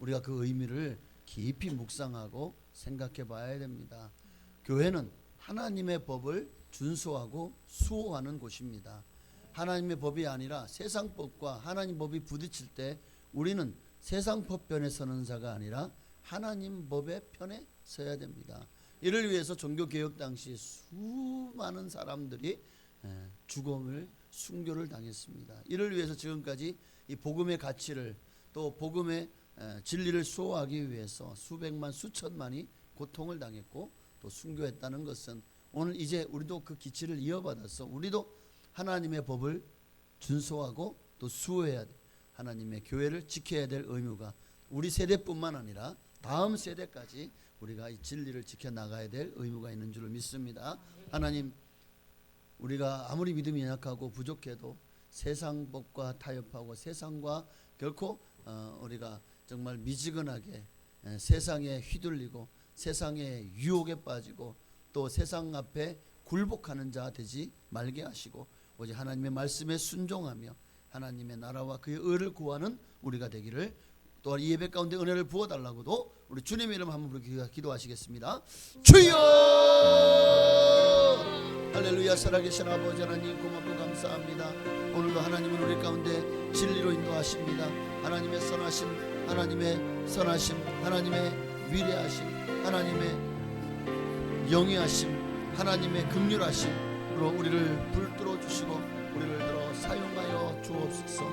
우리가 그 의미를 깊이 묵상하고 생각해 봐야 됩니다. 교회는 하나님의 법을 준수하고 수호하는 곳입니다. 하나님의 법이 아니라 세상 법과 하나님 법이 부딪힐 때 우리는 세상 법 편에 서는 자가 아니라 하나님 법의 편에 서야 됩니다. 이를 위해서 종교개혁 당시 수많은 사람들이 죽음을 순교를 당했습니다. 이를 위해서 지금까지 이 복음의 가치를 또 복음의 진리를 수호하기 위해서 수백만 수천만이 고통을 당했고 또 순교했다는 것은 오늘 이제 우리도 그 기치를 이어받아서 우리도 하나님의 법을 준수하고 또 수호해야 돼. 하나님의 교회를 지켜야 될 의무가 우리 세대뿐만 아니라 다음 세대까지 우리가 이 진리를 지켜나가야 될 의무가 있는 줄 믿습니다. 하나님, 우리가 아무리 믿음이 약하고 부족해도 세상 법과 타협하고 세상과 결코 우리가 정말 미지근하게 세상에 휘둘리고 세상의 유혹에 빠지고 또 세상 앞에 굴복하는 자 되지 말게 하시고 오직 하나님의 말씀에 순종하며 하나님의 나라와 그의 의를 구하는 우리가 되기를, 또한 이 예배 가운데 은혜를 부어달라고도 우리 주님의 이름 한번 부르고 기도하시겠습니다. 주여! 할렐루야. 살아계신 아버지 하나님, 고맙고 감사합니다. 오늘도 하나님은 우리 가운데 진리로 인도하십니다. 하나님의 선하심, 하나님의 위대하심, 하나님의 영위하심, 하나님의 긍휼하심으로 우리를 불들어 주시고 우리를 들어 사용하여 주옵소서.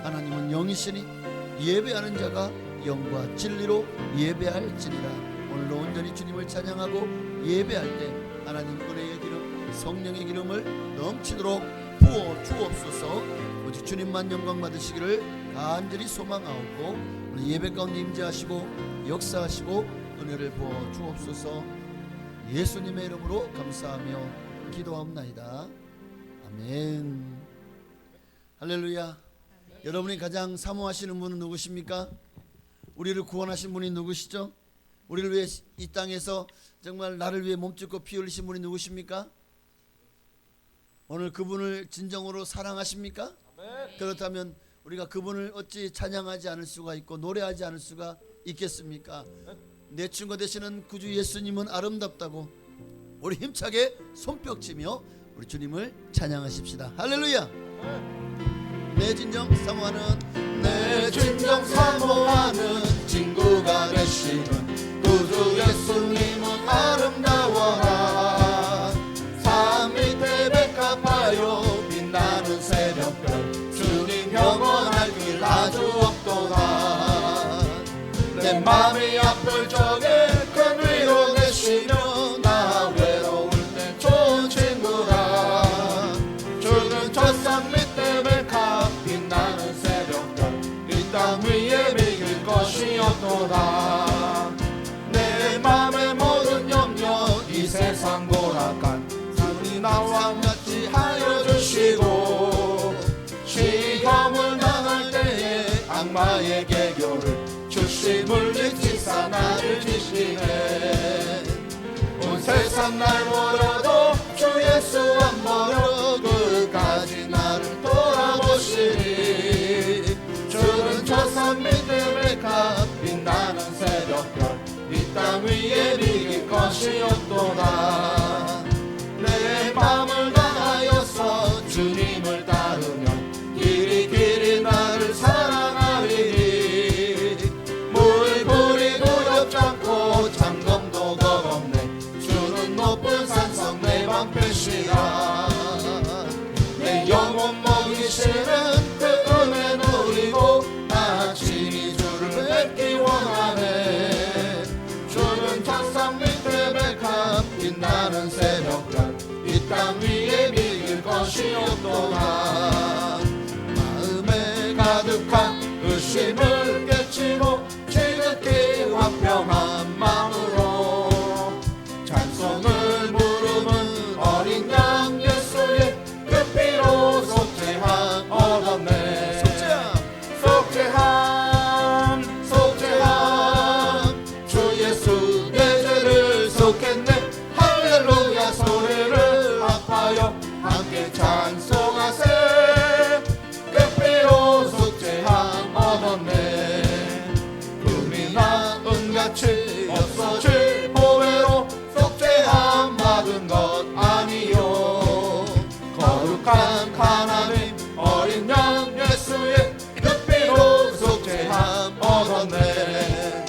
하나님은 영이시니 예배하는 자가 영과 진리로 예배할지니라. 오늘도 온전히 주님을 찬양하고 예배할 때 하나님 은혜의 기름, 성령의 기름을 넘치도록 부어 주옵소서. 오직 주님만 영광 받으시기를 간절히 소망하옵고 오늘 예배 가운데 임재하시고 역사하시고 은혜를 부어 주옵소서. 예수님의 이름으로 감사하며 기도하옵나이다. 아멘. 할렐루야. 여러분이 가장 사모하시는 분은 누구십니까? 우리를 구원하신 분이 누구시죠? 우리를 위해 이 땅에서 정말 나를 위해 몸짓고 피 흘리신 분이 누구십니까? 오늘 그분을 진정으로 사랑하십니까? 아멘. 그렇다면 우리가 그분을 어찌 찬양하지 않을 수가 있고 노래하지 않을 수가 있겠습니까? 내 친구 되시는 구주 예수님은 아름답다고 우리 힘차게 손뼉치며 우리 주님을 찬양하십시다. 할렐루야. 내 진정 사모하는 친구가 되시는 구주 예수님은 아름다워라. 산 밑에 백합하여 빛나는 새벽별 주님 영원할 길 아주 없도다. 내 맘이 아플 적에 큰 위로 되시며 나 외로울 때 좋은 친구라. 주는 저 산 밑에 백합 빛나는 새벽별 이 땅 위에 비길 것이 없도다. 내 맘의 모든 염려 이 세상 고락한 산이 나와 같이 하여 주시고 시험을 당할 때에 악마의 개교를 주시 물리치사 나를 지시네. 온 세상 날 버려도 주 예수 안 버려 끝까지 나를 돌아보시리. 주는 저 산 밑에 백합 빛나는 새벽별 이 땅 위에 비길 것이 없도다. 내 맘을 다하여서 주님을 따르면 길이 나를 사랑하리니. 물불이 두렵지 않고 잠금도 겁없네. 주는 높은 산성 내 방패시라. 내 영혼 먹이시는 그 은혜 누리고 나 친히 주를 뵙기 원하네. 주는 저 산 밑에 백합 빛나는 새벽별 이 땅 위에 비길 것이 없도다. 마음에 가득한 의심을 깨치고 지극히 화평한 마음으로 찬송을 부르는 어린 양 예수의 그 피로 속죄함 얻었네. 속죄함 주 예수 내 죄를 속했네. 할렐루야 소리를 합하여 함께 찬송하세. 그 피로 속죄함 얻었네. 얻었네.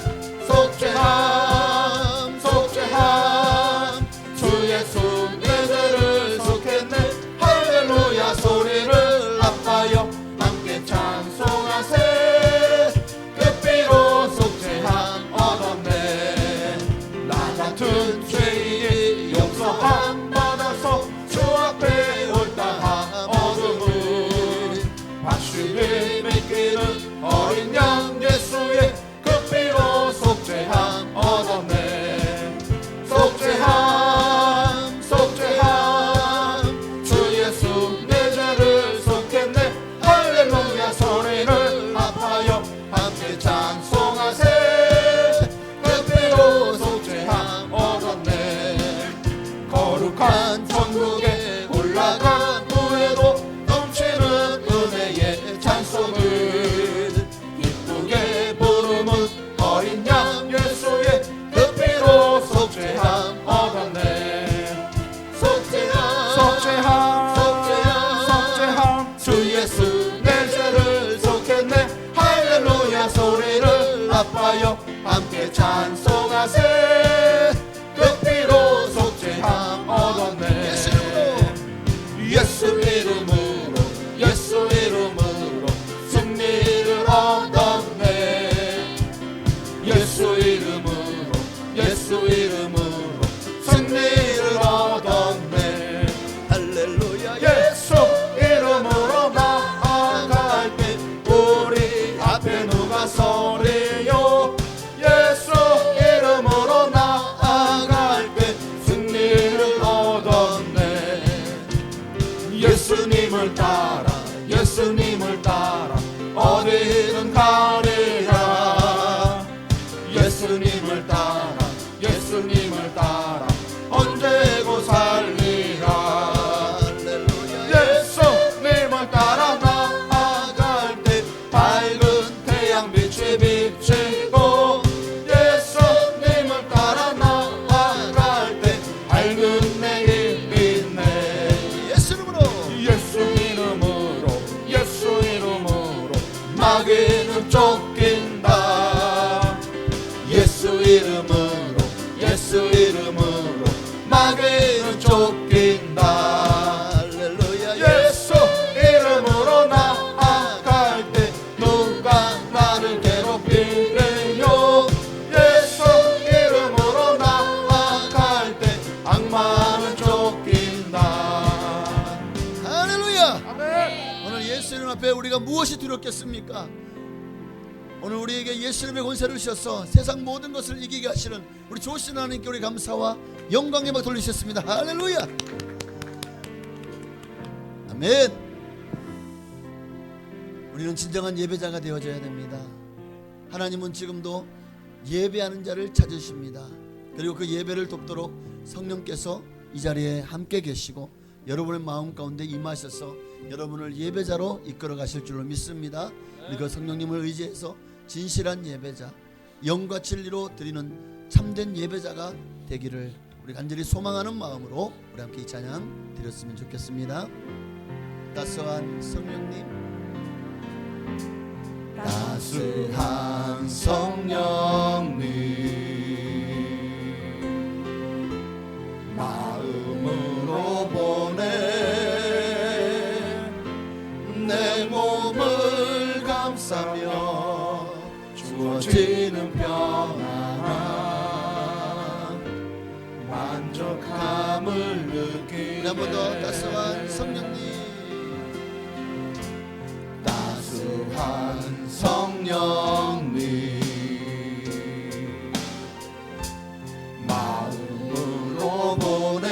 속죄함 속죄함 주 예수 내 죄를 속했네. 할렐루야 소리를 아파요 함께 찬송하세. 그 피로 속죄함 얻었네. 나 같은 죄인이 용서함 받아서 주 앞에 옳다함 얻음을 확실히 믿기는 어린 양 예수의 그 피로 속죄함 얻었네. 속죄함 속죄함 주 예수 내 죄를 속했네. 할렐루야 소리를 아파요 함께 찬송하세. 그 피로 속죄함 얻었네. 거룩한 천국에 올라간 후에도 넘치는 은혜의 찬송을 기쁘게 부르는 어린 양 예수의 그 피로 속죄함 얻었네. 속죄함 속죄함 속죄함 속죄함 주 예수 내 죄를 속했네. 할렐루야 소리를 아파요 함께 찬송하세. 그 피로 속죄함 얻었네. 예수 이름으로 예수 이름으로 승리를 얻었네. 예수 이름으로 예수 이름으로 승리를 얻었네. 할렐루야 예수 이름으로 나아갈 때 우리 앞에 누가 서리요. 예수 이름으로 나아갈 때 승리를 얻었네. 예수님을 따라 예수님을 따라 어디든 가리라. 예수님을 따라 예수님을 따라 언제고 살리라. 예수님을 따라 나아갈 때 밝은 태양빛이 비치고 예수님을 따라 나아갈 때 밝은 내일이 있네. 예수 이름으로 예수 이름으로 마귀는 쫓긴다. 예수 이름으로 예수 이름으로 마귀는 쫓긴다. 할렐루야 예수 이름으로 나아갈 때 누가 나를 괴롭히래요. 예수 이름으로 나아갈 때 악마는 쫓긴다. 할렐루야. 아멘. 오늘 예수 이름 앞에 우리가 무엇이 두렵겠습니까? 오늘 우리에게 예수 이름의 권세를 주셔서 세상 모든 것을 이기게 하시는 우리 좋으신 하나님께 우리 감사와 영광의 막 돌리셨습니다. 할렐루야. 아멘. 우리는 진정한 예배자가 되어져야 됩니다. 하나님은 지금도 예배하는 자를 찾으십니다. 그리고 그 예배를 돕도록 성령께서 이 자리에 함께 계시고 여러분의 마음 가운데 임하셔서 여러분을 예배자로 이끌어 가실 줄로 믿습니다. 우리 그 성령님을 의지해서 진실한 예배자, 영과 진리로 드리는 참된 예배자가 되기를 우리 간절히 소망하는 마음으로 우리 함께 이 찬양 드렸으면 좋겠습니다. 따스한 성령님, 따스한 성령님 마음으로 보내 내 몸을 감싸며 주어지는 평안 만족함을 느끼네. 한 번 더 따스한 성령님, 따스한 성령님 마음으로 보내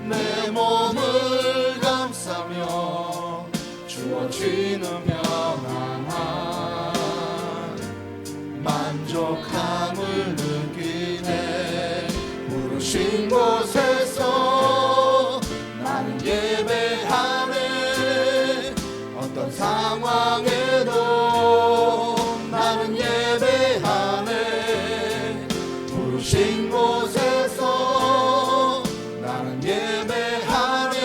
내 몸을 감싸며 주어지는 평안 만족함을 느끼네. 부르신 곳에서 나는 예배하네. 어떤 상황에도 나는 예배하네. 부르신 곳에서 나는 예배하네.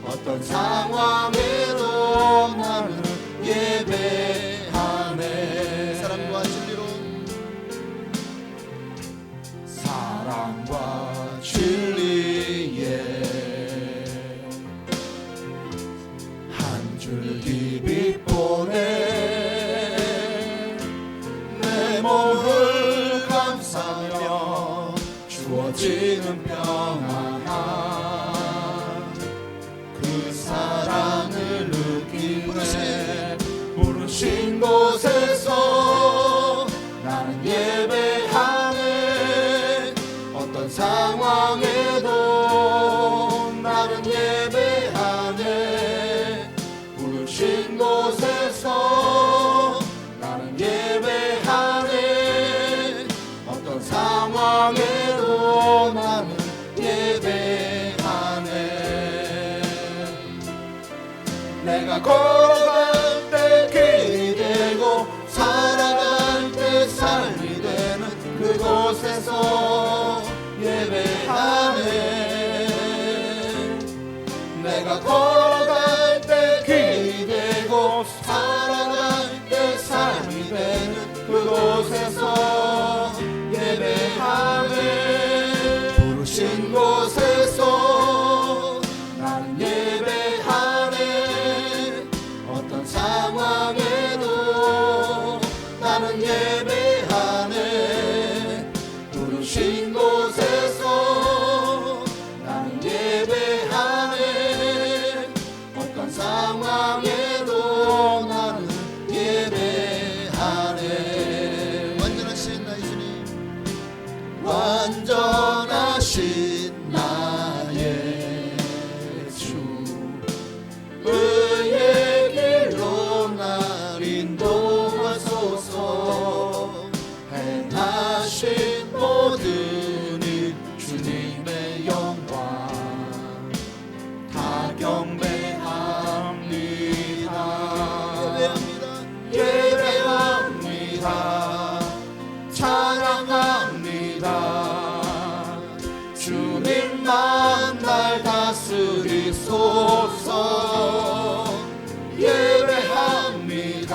어떤 상황에도 나는 예배하네. 나는 평안한 그 사랑을 느끼네. 부르신 곳에서 나는 예배하네. 어떤 상황에도 나는 예배하네. 부르신 곳에서 나는 예배하네. 어떤 상황에도 나는 예배하네. 내가 걸어갈 때 길이 되고 살아갈 때 삶이 되는 그곳에서 예배하네. 내가 걸어갈 때 길이 되고 살아갈 때 삶이 되는 그곳에서 예배하네. 부르신 곳에서 나는 예배하네. 어떤 상황에도 나는 예배하네. 부르신 곳에서 나는 예배하네. 어떤 상황에도 나는 예배하네. 완전하신 나의 주님, 완전하신 나의 주, 의의 길로 날 인도하소서. 행하신 모든 일 주님의 영광 다 경배합니다. 예배합니다. 찬양합니다. 주님만 날 다스리소서. 예배합니다.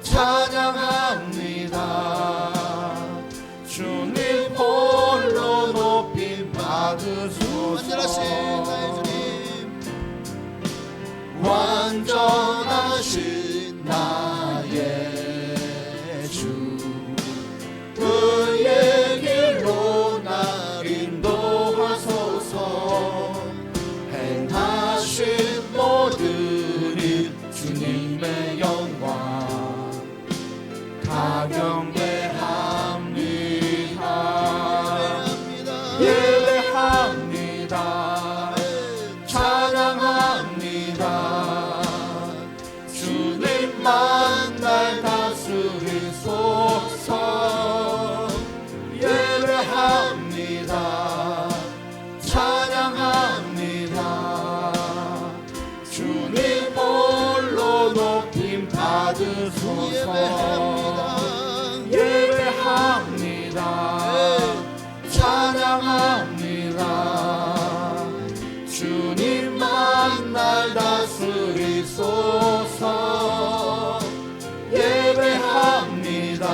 찬양합니다. 주님 홀로 높임 받으소서. 완전하신 나의 주, 의의 길로 날 인도하소서. 행하신 모든 일 주님의 영광 다 경배합니다. 예배합니다. 찬양합니다. 주님만 날 다스리소서. 예배합니다. 찬양합니다. 주님 홀로 높임 받으소서. 예배합니다. 찬양합니다. 주님만 날 다스리소서. 예배합니다.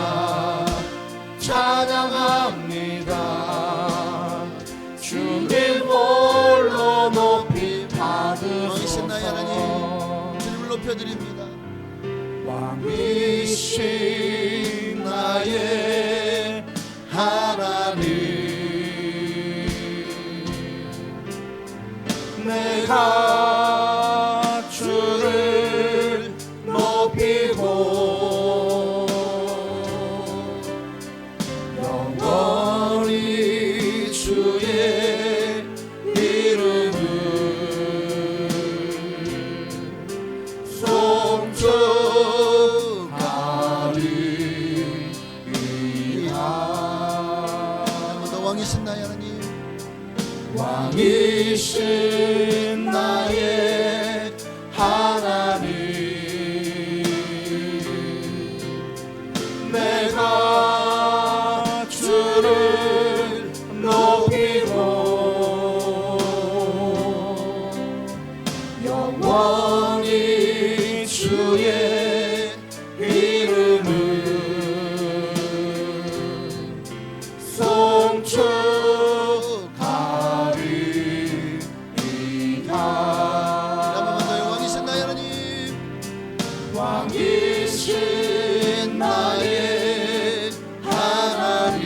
찬양합니다. 주님 홀로 높이 받으소서. 주님을 높여드립니다. 왕이신 나의 하나님, 내가 주를 높이고 영원히 주의 이름을 송축하리이다. 왕이신 나의 하나님, 왕이신 나의 하나님, 내가 주를 높이고 영원히 주의 이름을 송축하리이다. 왕이신 나의 하나님, 왕이신 나의 하나님,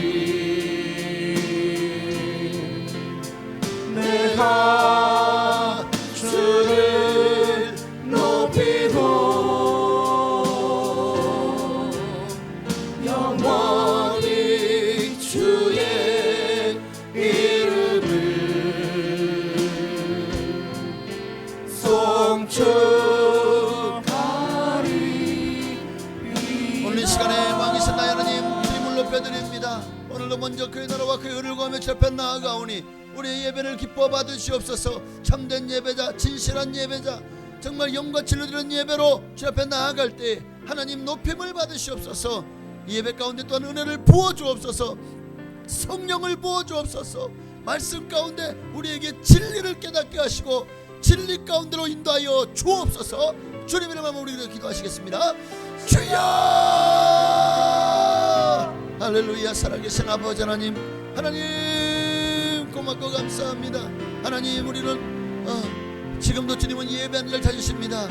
오늘 이 시간에 왕이신 나의 하나님 주님을 높여드립니다. 오늘도 먼저 그의 나라와 그의 의를 구하며 주 앞에 나아가오니 우리의 예배를 기뻐 받으시옵소서. 참된 예배자, 진실한 예배자, 정말 영과 진리로 드리는 예배로 주 앞에 나아갈 때 하나님 높임을 받으시옵소서. 이 예배 가운데 또한 은혜를 부어주옵소서. 성령을 부어주옵소서. 말씀 가운데 우리에게 진리를 깨닫게 하시고 진리 가운데로 인도하여 주옵소서. 주님의 이름으로 우리가 기도하시겠습니다. 주여! 할렐루야. 살아계신 아버지 하나님, 하나님 고맙고 감사합니다. 하나님, 우리는 지금도 주님은 예배하는 자를 찾으십니다.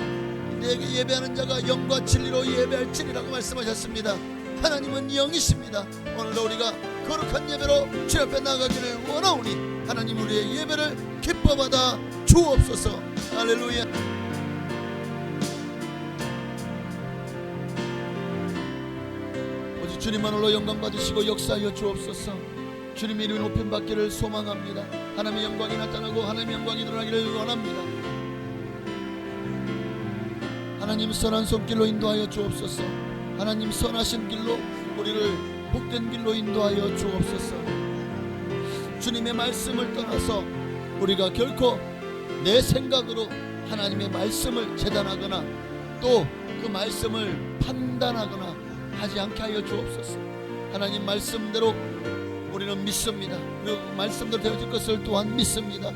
내게 예배하는 자가 영과 진리로 예배할지니라고 말씀하셨습니다. 하나님은 영이십니다. 오늘도 우리가 거룩한 예배로 주 앞에 나가기를 원하오니 하나님 우리의 예배를 기뻐받아 주옵소서. 할렐루야. 오직 주님만으로 영광 받으시고 역사하여 주옵소서. 주님의 이름이 높임 받기를 소망합니다. 하나님의 영광이 나타나고 하나님의 영광이 드러나기를 원합니다. 하나님 선한 손길로 인도하여 주옵소서. 하나님 선하신 길로 우리를 복된 길로 인도하여 주옵소서. 주님의 말씀을 떠나서 우리가 결코 내 생각으로 하나님의 말씀을 재단하거나 또 그 말씀을 판단하거나 하지 않게 하여 주옵소서. 하나님 말씀대로 우리는 믿습니다. 그리고 말씀대로 되어질 것을 또한 믿습니다.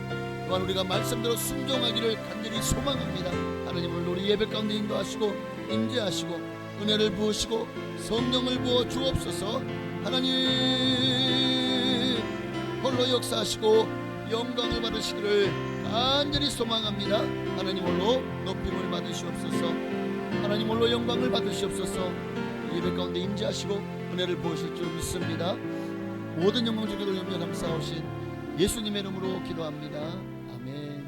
또한 우리가 말씀대로 순종하기를 간절히 소망합니다. 하나님 오늘 우리 예배 가운데 인도하시고 임재하시고 은혜를 부으시고 성령을 부어 주옵소서. 하나님 홀로 역사하시고 영광을 받으시기를 간절히 소망합니다. 하나님 홀로 높임을 받으시옵소서. 하나님 홀로 영광을 받으시옵소서. 예배 가운데 임재하시고 은혜를 부으실 줄 믿습니다. 모든 영광 주께 돌리며 감사하신 예수님의 이름으로 기도합니다. 아멘.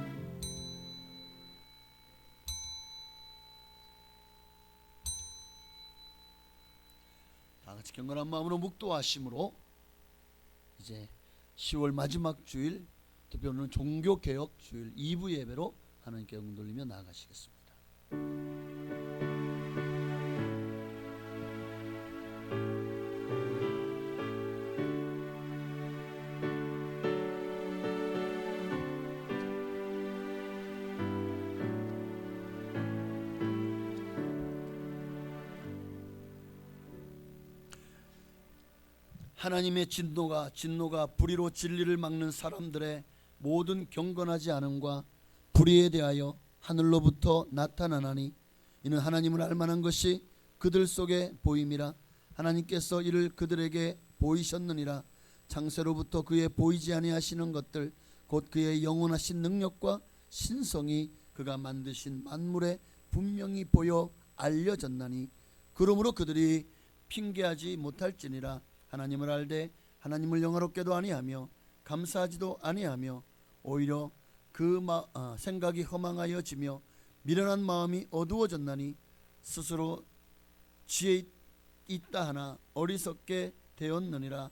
다 같이 경건한 마음으로 묵도하심으로 이제 10월 마지막 주일, 특히 오늘은 종교개혁 주일 2부 예배로 하나님께 영광 돌리며 나아가시겠습니다. 하나님의 진노가 불의로 진리를 막는 사람들의 모든 경건하지 않음과 불의에 대하여 하늘로부터 나타나나니 이는 하나님을 알만한 것이 그들 속에 보임이라. 하나님께서 이를 그들에게 보이셨느니라. 창세로부터 그의 보이지 아니하시는 것들 곧 그의 영원하신 능력과 신성이 그가 만드신 만물에 분명히 보여 알려졌나니 그러므로 그들이 핑계하지 못할지니라. 하나님을 알되 하나님을 영화롭게도 아니하며 감사하지도 아니하며 오히려 그 생각이 허망하여지며 미련한 마음이 어두워졌나니 스스로 지혜 있다 하나 어리석게 되었느니라.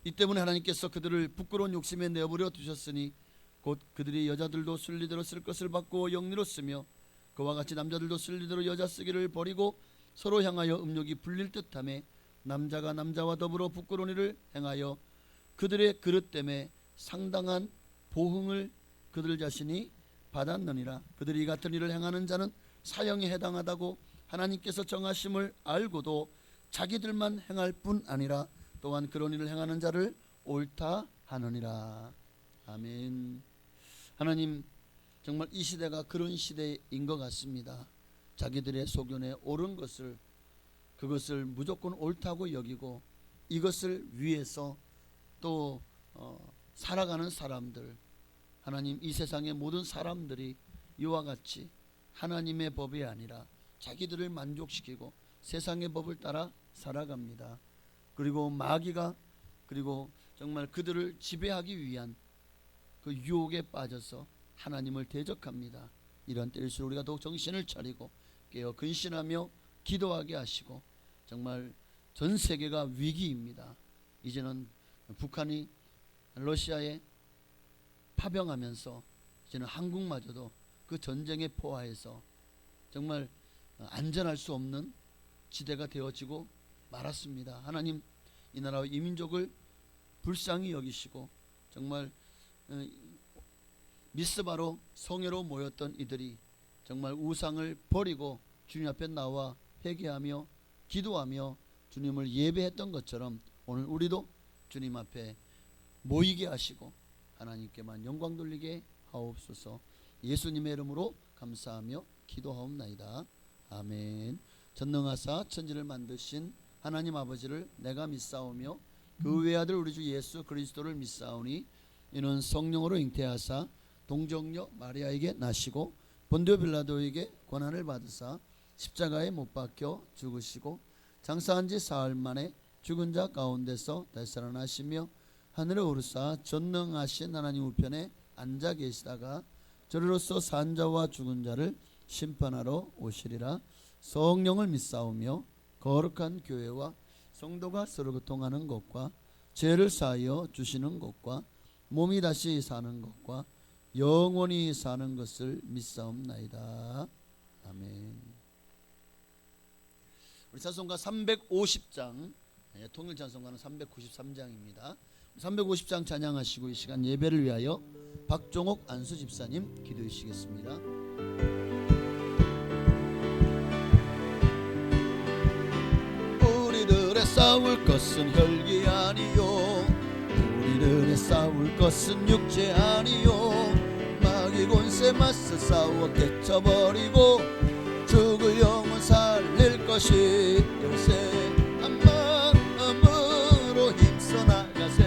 이 때문에 하나님께서 그들을 부끄러운 욕심에 내버려 두셨으니 곧 그들이 여자들도 순리대로 쓸 것을 받고 영리로 쓰며 그와 같이 남자들도 순리대로 여자 쓰기를 버리고 서로 향하여 음욕이 불릴 듯하며 남자가 남자와 더불어 부끄러운 일을 행하여 그들의 그릇 때문에 상당한 보응을 그들 자신이 받았느니라. 그들이 이 같은 일을 행하는 자는 사형에 해당하다고 하나님께서 정하심을 알고도 자기들만 행할 뿐 아니라 또한 그런 일을 행하는 자를 옳다 하느니라. 아멘. 하나님 정말 이 시대가 그런 시대인 것 같습니다. 자기들의 소견에 옳은 것을 그것을 무조건 옳다고 여기고 이것을 위해서 또 살아가는 사람들, 하나님 이 세상의 모든 사람들이 이와 같이 하나님의 법이 아니라 자기들을 만족시키고 세상의 법을 따라 살아갑니다. 그리고 마귀가 그리고 정말 그들을 지배하기 위한 그 유혹에 빠져서 하나님을 대적합니다. 이런 때일수록 우리가 더욱 정신을 차리고 깨어 근신하며 기도하게 하시고 정말 전 세계가 위기입니다. 이제는 북한이 러시아에 파병하면서 이제는 한국마저도 그 전쟁에 포화해서 정말 안전할 수 없는 지대가 되어지고 말았습니다. 하나님 이 나라와 이 민족을 불쌍히 여기시고 정말 미스바로 성회로 모였던 이들이 정말 우상을 버리고 주님 앞에 나와 회개하며 기도하며 주님을 예배했던 것처럼 오늘 우리도 주님 앞에 모이게 하시고 하나님께만 영광 돌리게 하옵소서. 예수님의 이름으로 감사하며 기도하옵나이다. 아멘. 전능하사 천지를 만드신 하나님 아버지를 내가 믿사오며 그 외아들 우리 주 예수 그리스도를 믿사오니 이는 성령으로 잉태하사 동정녀 마리아에게 나시고 본디오 빌라도에게 고난을 받으사 십자가에 못 박혀 죽으시고 장사한 지 사흘 만에 죽은 자 가운데서 다시 살아나시며 하늘에 오르사 전능하신 하나님 우편에 앉아 계시다가 저리로서 산 자와 죽은 자를 심판하러 오시리라. 성령을 믿사오며 거룩한 교회와 성도가 서로 교통하는 것과 죄를 사하여 주시는 것과 몸이 다시 사는 것과 영원히 사는 것을 믿사옵나이다. 아멘. 우리 찬송가 350장, 통일 찬송가는 393장입니다. 350장 찬양하시고 이 시간 예배를 위하여 박종옥 안수 집사님 기도해 주시겠습니다. 우리들의 싸울 것은 혈기 아니요, 우리들의 싸울 것은 육체 아니요, 마귀 권세 맞서 싸워 깨쳐버리고 죽을 영혼 살릴 것이 열세. 한 마음으로 힘써 나가세,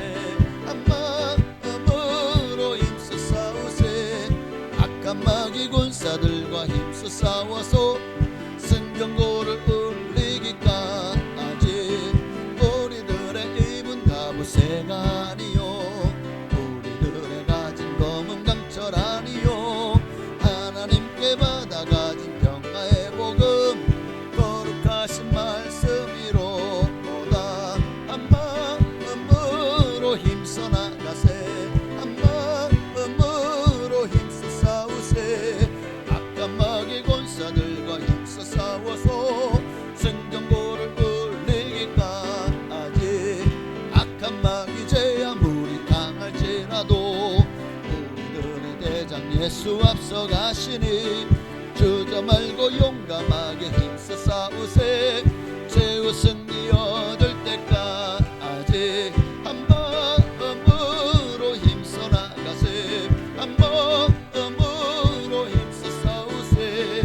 한 마음으로 힘써 싸우세. 악한 마귀 군사들과 힘써 싸워서 승전고를 울리기까지. 우리들의 입은 가부새가 아니요, 우리들의 가진 검은 강철 아니요, 하나님께 받아가진 평화의 복음 거룩하신 말씀이로다. 한 마음으로 힘써 나가세, 한 마음으로 힘써 싸우세. 악한 마귀 권사들과 힘써 싸워서 승전고를 울리기까지. 악한 마귀 죄 아무리 강할지라도 우리들의 대장 예수 앞서 가시니 주저 말고 용감하게 힘써 싸우세. 최후 승리 얻을 때까지. 한 마음으로 힘써 나가세, 한 마음으로 힘써 싸우세.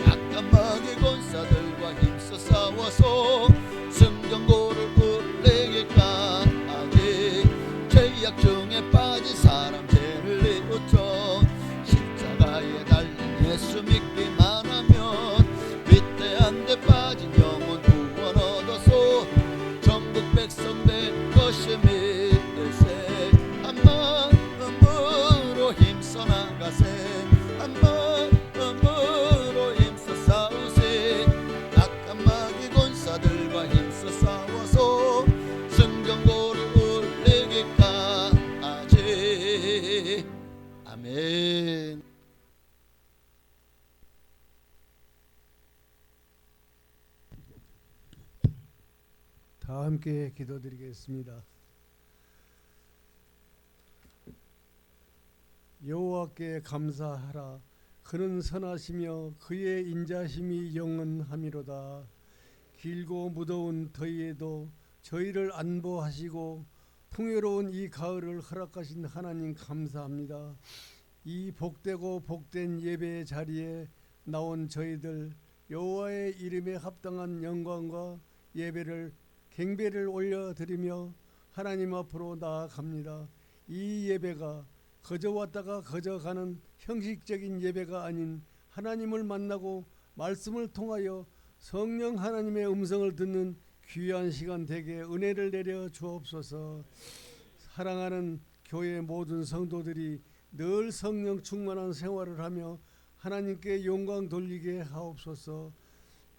악한 마귀 권사들과 힘써 싸워서 승전고를 울리기까지. 죄악 중에 빠진 사람 죄를 뉘우쳐 십자가에 달린 예수 믿기만 하면 위대한 데 빠진 영혼 구원 얻어서 전국 백성 될 것이 믿으세. 한 마음으로 힘써 나가세, 한 마음으로 힘써 싸우세. 악한 마귀 권사들과 힘써 싸워서 승전고를 울리기까지. 아멘. 다 함께 기도드리겠습니다. 여호와께 감사하라. 그는 선하시며 그의 인자심이 영원하미로다. 길고 무더운 더위에도 저희를 안보하시고 풍요로운 이 가을을 허락하신 하나님 감사합니다. 이 복되고 복된 예배의 자리에 나온 저희들 여호와의 이름에 합당한 영광과 예배를 경배를 올려드리며 하나님 앞으로 나아갑니다. 이 예배가 거저 왔다가 거저 가는 형식적인 예배가 아닌 하나님을 만나고 말씀을 통하여 성령 하나님의 음성을 듣는 귀한 시간 되게 은혜를 내려 주옵소서. 사랑하는 교회 모든 성도들이 늘 성령 충만한 생활을 하며 하나님께 영광 돌리게 하옵소서.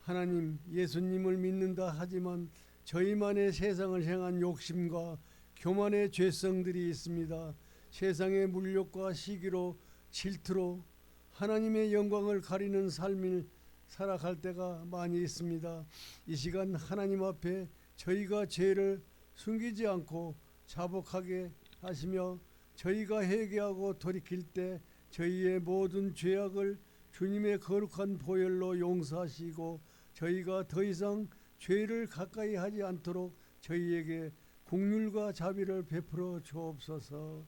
하나님, 예수님을 믿는다 하지만 저희만의 세상을 향한 욕심과 교만의 죄성들이 있습니다. 세상의 물욕과 시기로 질투로 하나님의 영광을 가리는 삶을 살아갈 때가 많이 있습니다. 이 시간 하나님 앞에 저희가 죄를 숨기지 않고 자복하게 하시며 저희가 회개하고 돌이킬 때 저희의 모든 죄악을 주님의 거룩한 보혈로 용서하시고 저희가 더 이상 죄를 가까이 하지 않도록 저희에게 긍휼과 자비를 베풀어 주옵소서.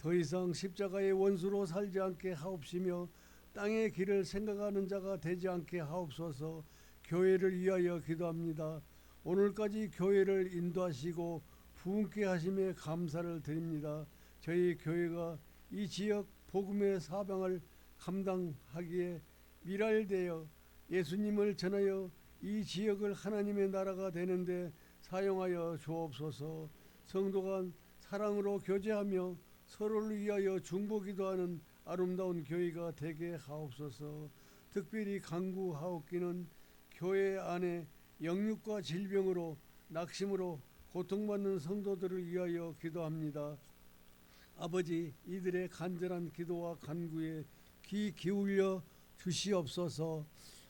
더 이상 십자가의 원수로 살지 않게 하옵시며 땅의 길을 생각하는 자가 되지 않게 하옵소서. 교회를 위하여 기도합니다. 오늘까지 교회를 인도하시고 부흥케 하심에 감사를 드립니다. 저희 교회가 이 지역 복음의 사명을 감당하기에 미랄되어 예수님을 전하여 이 지역을 하나님의 나라가 되는데 사용하여 주옵소서. 성도 간 사랑으로 교제하며 서로를 위하여 중보기도하는 아름다운 교회가 되게 하옵소서. 특별히 간구하옵기는 교회 안에 영육과 질병으로 낙심으로 고통받는 성도들을 위하여 기도합니다. 아버지, 이들의 간절한 기도와 간구에 귀 기울여 주시옵소서.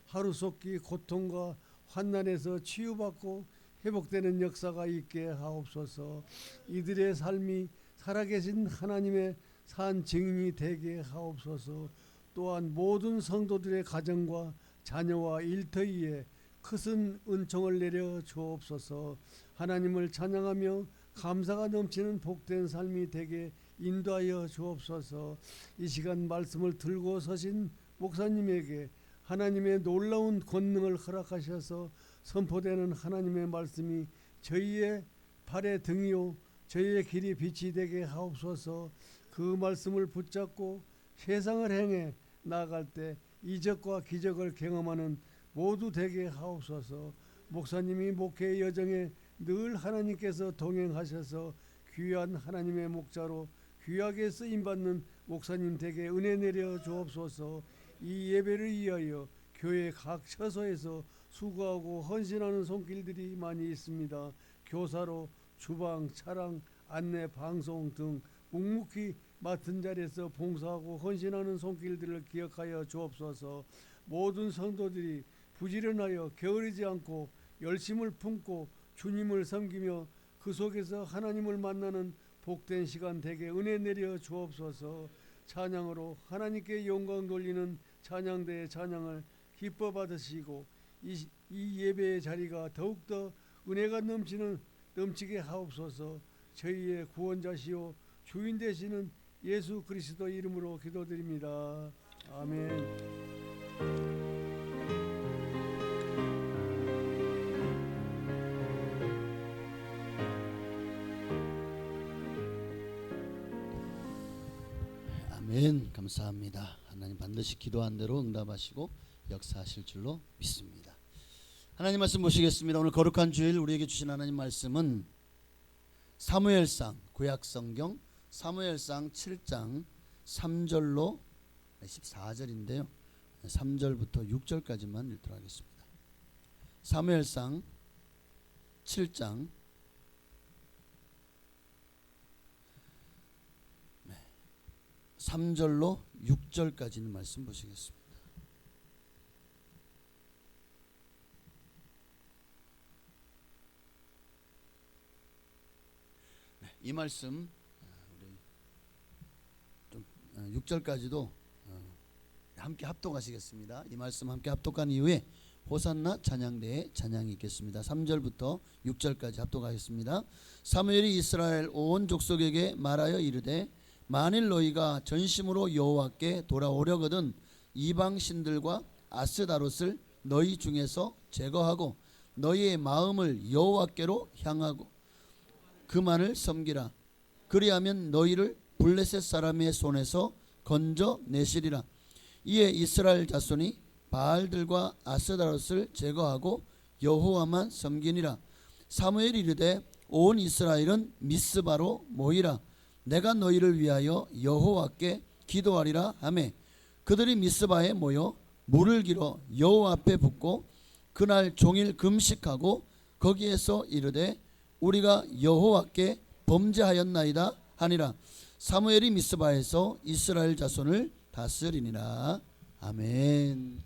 하루속히 고통과 환난에서 치유받고 회복되는 역사가 있게 하옵소서. 이들의 삶이 살아계신 하나님의 산 증인이 되게 하옵소서. 또한 모든 성도들의 가정과 자녀와 일터위에 큰 은총을 내려 주옵소서. 하나님을 찬양하며 감사가 넘치는 복된 삶이 되게 인도하여 주옵소서. 이 시간 말씀을 들고 서신 목사님에게 하나님의 놀라운 권능을 허락하셔서 선포되는 하나님의 말씀이 저희의 발의 등이요 저희의 길이 빛이 되게 하옵소서. 그 말씀을 붙잡고 세상을 행해 나아갈 때 이적과 기적을 경험하는 모두 되게 하옵소서. 목사님이 목회의 여정에 늘 하나님께서 동행하셔서 귀한 하나님의 목자로 귀하게 쓰임받는 목사님 되게 은혜 내려 주옵소서. 이 예배를 위하여 교회 각 처소에서 수고하고 헌신하는 손길들이 많이 있습니다. 교사로 주방, 차량, 안내, 방송 등 묵묵히 맡은 자리에서 봉사하고 헌신하는 손길들을 기억하여 주옵소서. 모든 성도들이 부지런하여 게으르지 않고 열심을 품고 주님을 섬기며 그 속에서 하나님을 만나는 복된 시간 되게 은혜 내려 주옵소서. 찬양으로 하나님께 영광 돌리는 찬양대의 찬양을 기뻐 받으시고 이 예배의 자리가 더욱더 은혜가 넘치게 하옵소서. 저희의 구원자시오 주인 되시는 예수 그리스도 이름으로 기도드립니다. 아멘. 아멘. 감사합니다. 하나님 반드시 기도한 대로 응답하시고 역사하실 줄로 믿습니다. 하나님 말씀 보시겠습니다. 오늘 거룩한 주일 우리에게 주신 하나님 말씀은 사무엘상 구약성경 사무엘상 7장 3절로 14절인데요. 3절부터 6절까지만 읽도록 하겠습니다. 사무엘상 7장 3절로 6절까지 있는 말씀 보시겠습니다. 이 말씀 우리 좀 6절까지도 함께 합독하시겠습니다. 이 말씀 함께 합독한 이후에 호산나 찬양대에 찬양이 있겠습니다. 3절부터 6절까지 합독하겠습니다. 사무엘이 이스라엘 온 족속에게 말하여 이르되 만일 너희가 전심으로 여호와께 돌아오려거든 이방 신들과 아스다롯을 너희 중에서 제거하고 너희의 마음을 여호와께로 향하고 그만을 섬기라. 그리하면 너희를 블레셋 사람의 손에서 건져내시리라. 이에 이스라엘 자손이 바알들과 아스다롯을 제거하고 여호와만 섬기니라. 사무엘이 이르되 온 이스라엘은 미스바로 모이라. 내가 너희를 위하여 여호와께 기도하리라 하매 그들이 미스바에 모여 물을 길어 여호와 앞에 붓고 그날 종일 금식하고 거기에서 이르되 우리가 여호와께 범죄하였나이다 하니라. 사무엘이 미스바에서 이스라엘 자손을 다스리니라. 아멘.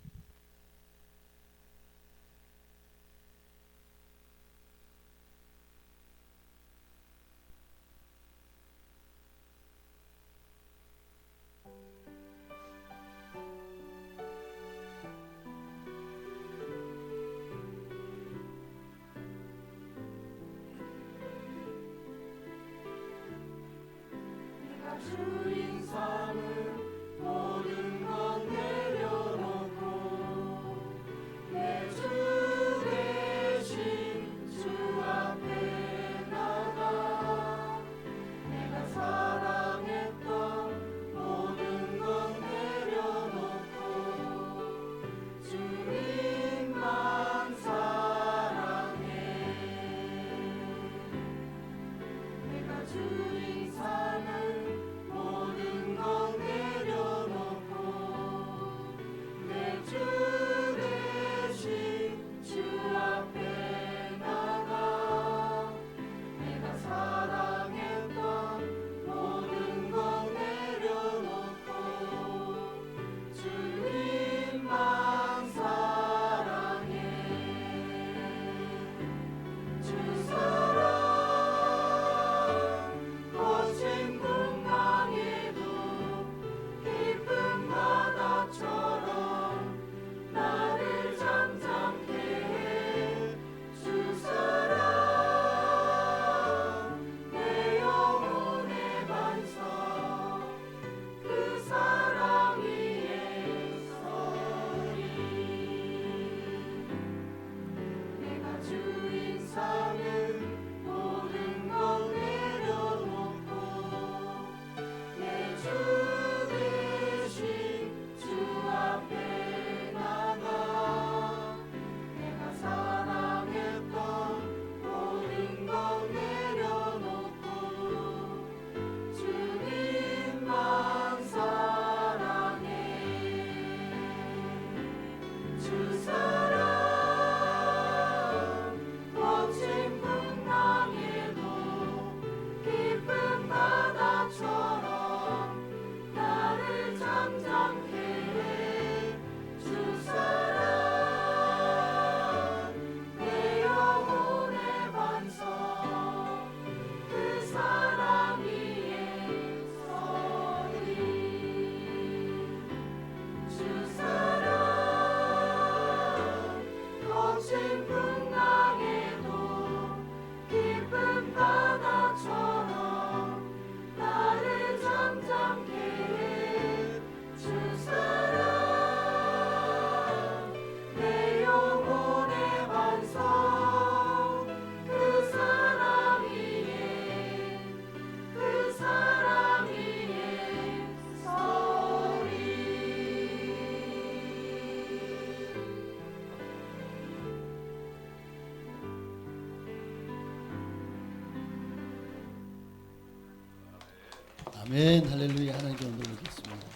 아멘. 할렐루야. 하나님께 영광 드리겠습니다.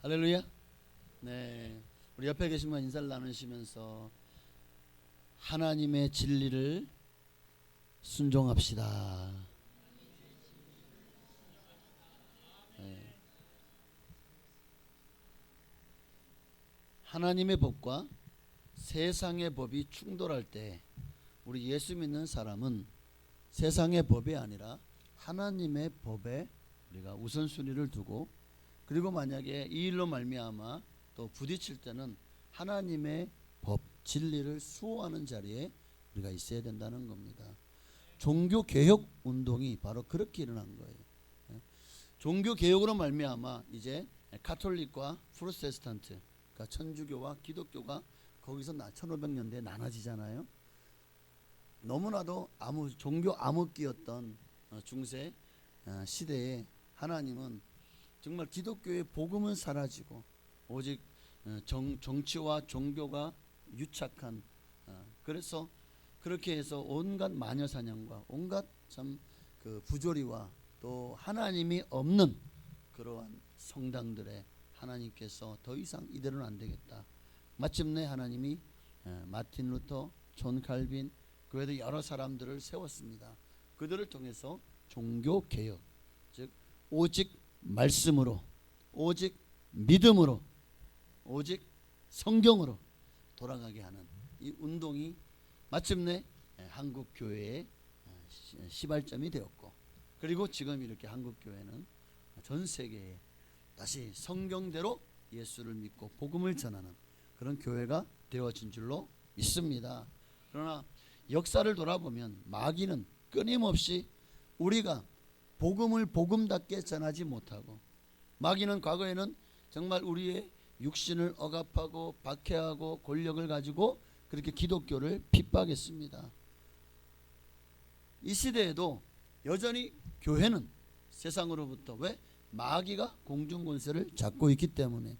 할렐루야. 네, 우리 옆에 계신 분 인사를 나누시면서 하나님의 진리를 순종합시다. 네. 하나님의 법과 세상의 법이 충돌할 때 우리 예수 믿는 사람은 세상의 법이 아니라 하나님의 법에 우리가 우선순위를 두고, 그리고 만약에 이 일로 말미암아 또 부딪힐 때는 하나님의 법, 진리를 수호하는 자리에 우리가 있어야 된다는 겁니다. 종교 개혁 운동이 바로 그렇게 일어난 거예요. 종교 개혁으로 말미암아 이제 카톨릭과 프로테스탄트, 그러니까 천주교와 기독교가 거기서 1500년대에 나눠지잖아요. 너무나도 종교 암흑기였던 중세 시대에 하나님은 정말 기독교의 복음은 사라지고 오직 정치와 종교가 유착한, 그래서 그렇게 해서 온갖 마녀 사냥과 온갖 참 그 부조리와 또 하나님이 없는 그러한 성당들에 하나님께서 더 이상 이대로는 안 되겠다. 마침내 하나님이 마틴 루터, 존 칼빈, 그 외에도 여러 사람들을 세웠습니다. 그들을 통해서 종교 개혁, 즉 오직 말씀으로, 오직 믿음으로, 오직 성경으로 돌아가게 하는 이 운동이 마침내 한국 교회의 시발점이 되었고, 그리고 지금 이렇게 한국 교회는 전 세계에 다시 성경대로 예수를 믿고 복음을 전하는 그런 교회가 되어진 줄로 믿습니다. 그러나 역사를 돌아보면 마귀는 끊임없이 우리가 복음을 복음답게 전하지 못하고, 마귀는 과거에는 정말 우리의 육신을 억압하고 박해하고 권력을 가지고 그렇게 기독교를 핍박했습니다. 이 시대에도 여전히 교회는 세상으로부터, 왜? 마귀가 공중권세를 잡고 있기 때문에.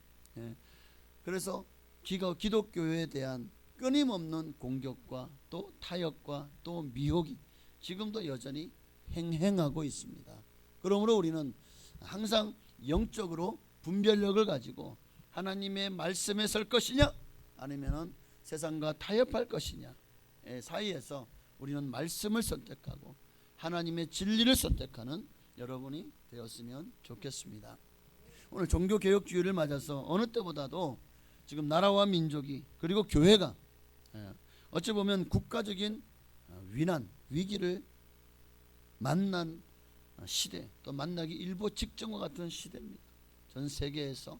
그래서 기독교에 대한 끊임없는 공격과 또 타협과 또 미혹이 지금도 여전히 행행하고 있습니다. 그러므로 우리는 항상 영적으로 분별력을 가지고 하나님의 말씀에 설 것이냐 아니면은 세상과 타협할 것이냐 사이에서 우리는 말씀을 선택하고 하나님의 진리를 선택하는 여러분이 되었으면 좋겠습니다. 오늘 종교개혁주의를 맞아서 어느 때보다도 지금 나라와 민족이, 그리고 교회가 어찌 보면 국가적인 위난, 위기를 만난 시대, 또 만나기 일보 직전과 같은 시대입니다. 전 세계에서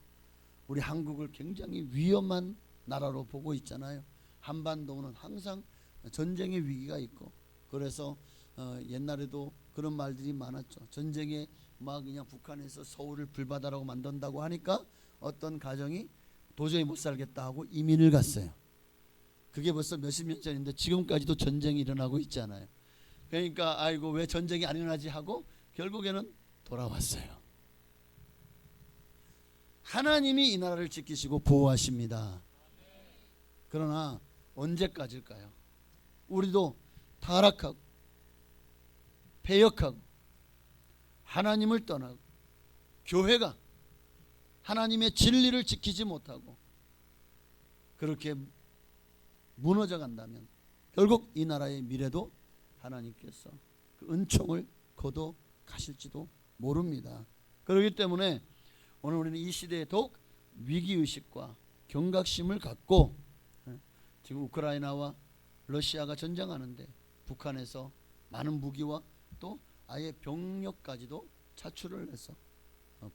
우리 한국을 굉장히 위험한 나라로 보고 있잖아요. 한반도는 항상 전쟁의 위기가 있고, 그래서 옛날에도 그런 말들이 많았죠. 전쟁에 막 그냥 북한에서 서울을 불바다라고 만든다고 하니까 어떤 가정이 도저히 못 살겠다 하고 이민을 갔어요. 그게 벌써 몇십 년 전인데 지금까지도 전쟁이 일어나고 있잖아요. 그러니까 아이고 왜 전쟁이 안 일어나지 하고 결국에는 돌아왔어요. 하나님이 이 나라를 지키시고 보호하십니다. 그러나 언제까지일까요? 우리도 타락하고 패역하고 하나님을 떠나고 교회가 하나님의 진리를 지키지 못하고 그렇게 무너져 간다면 결국 이 나라의 미래도 하나님께서 그 은총을 거둬 가실지도 모릅니다. 그렇기 때문에 오늘 우리는 이 시대에 더욱 위기의식과 경각심을 갖고, 지금 우크라이나와 러시아가 전쟁하는데 북한에서 많은 무기와 또 아예 병력까지도 차출을 해서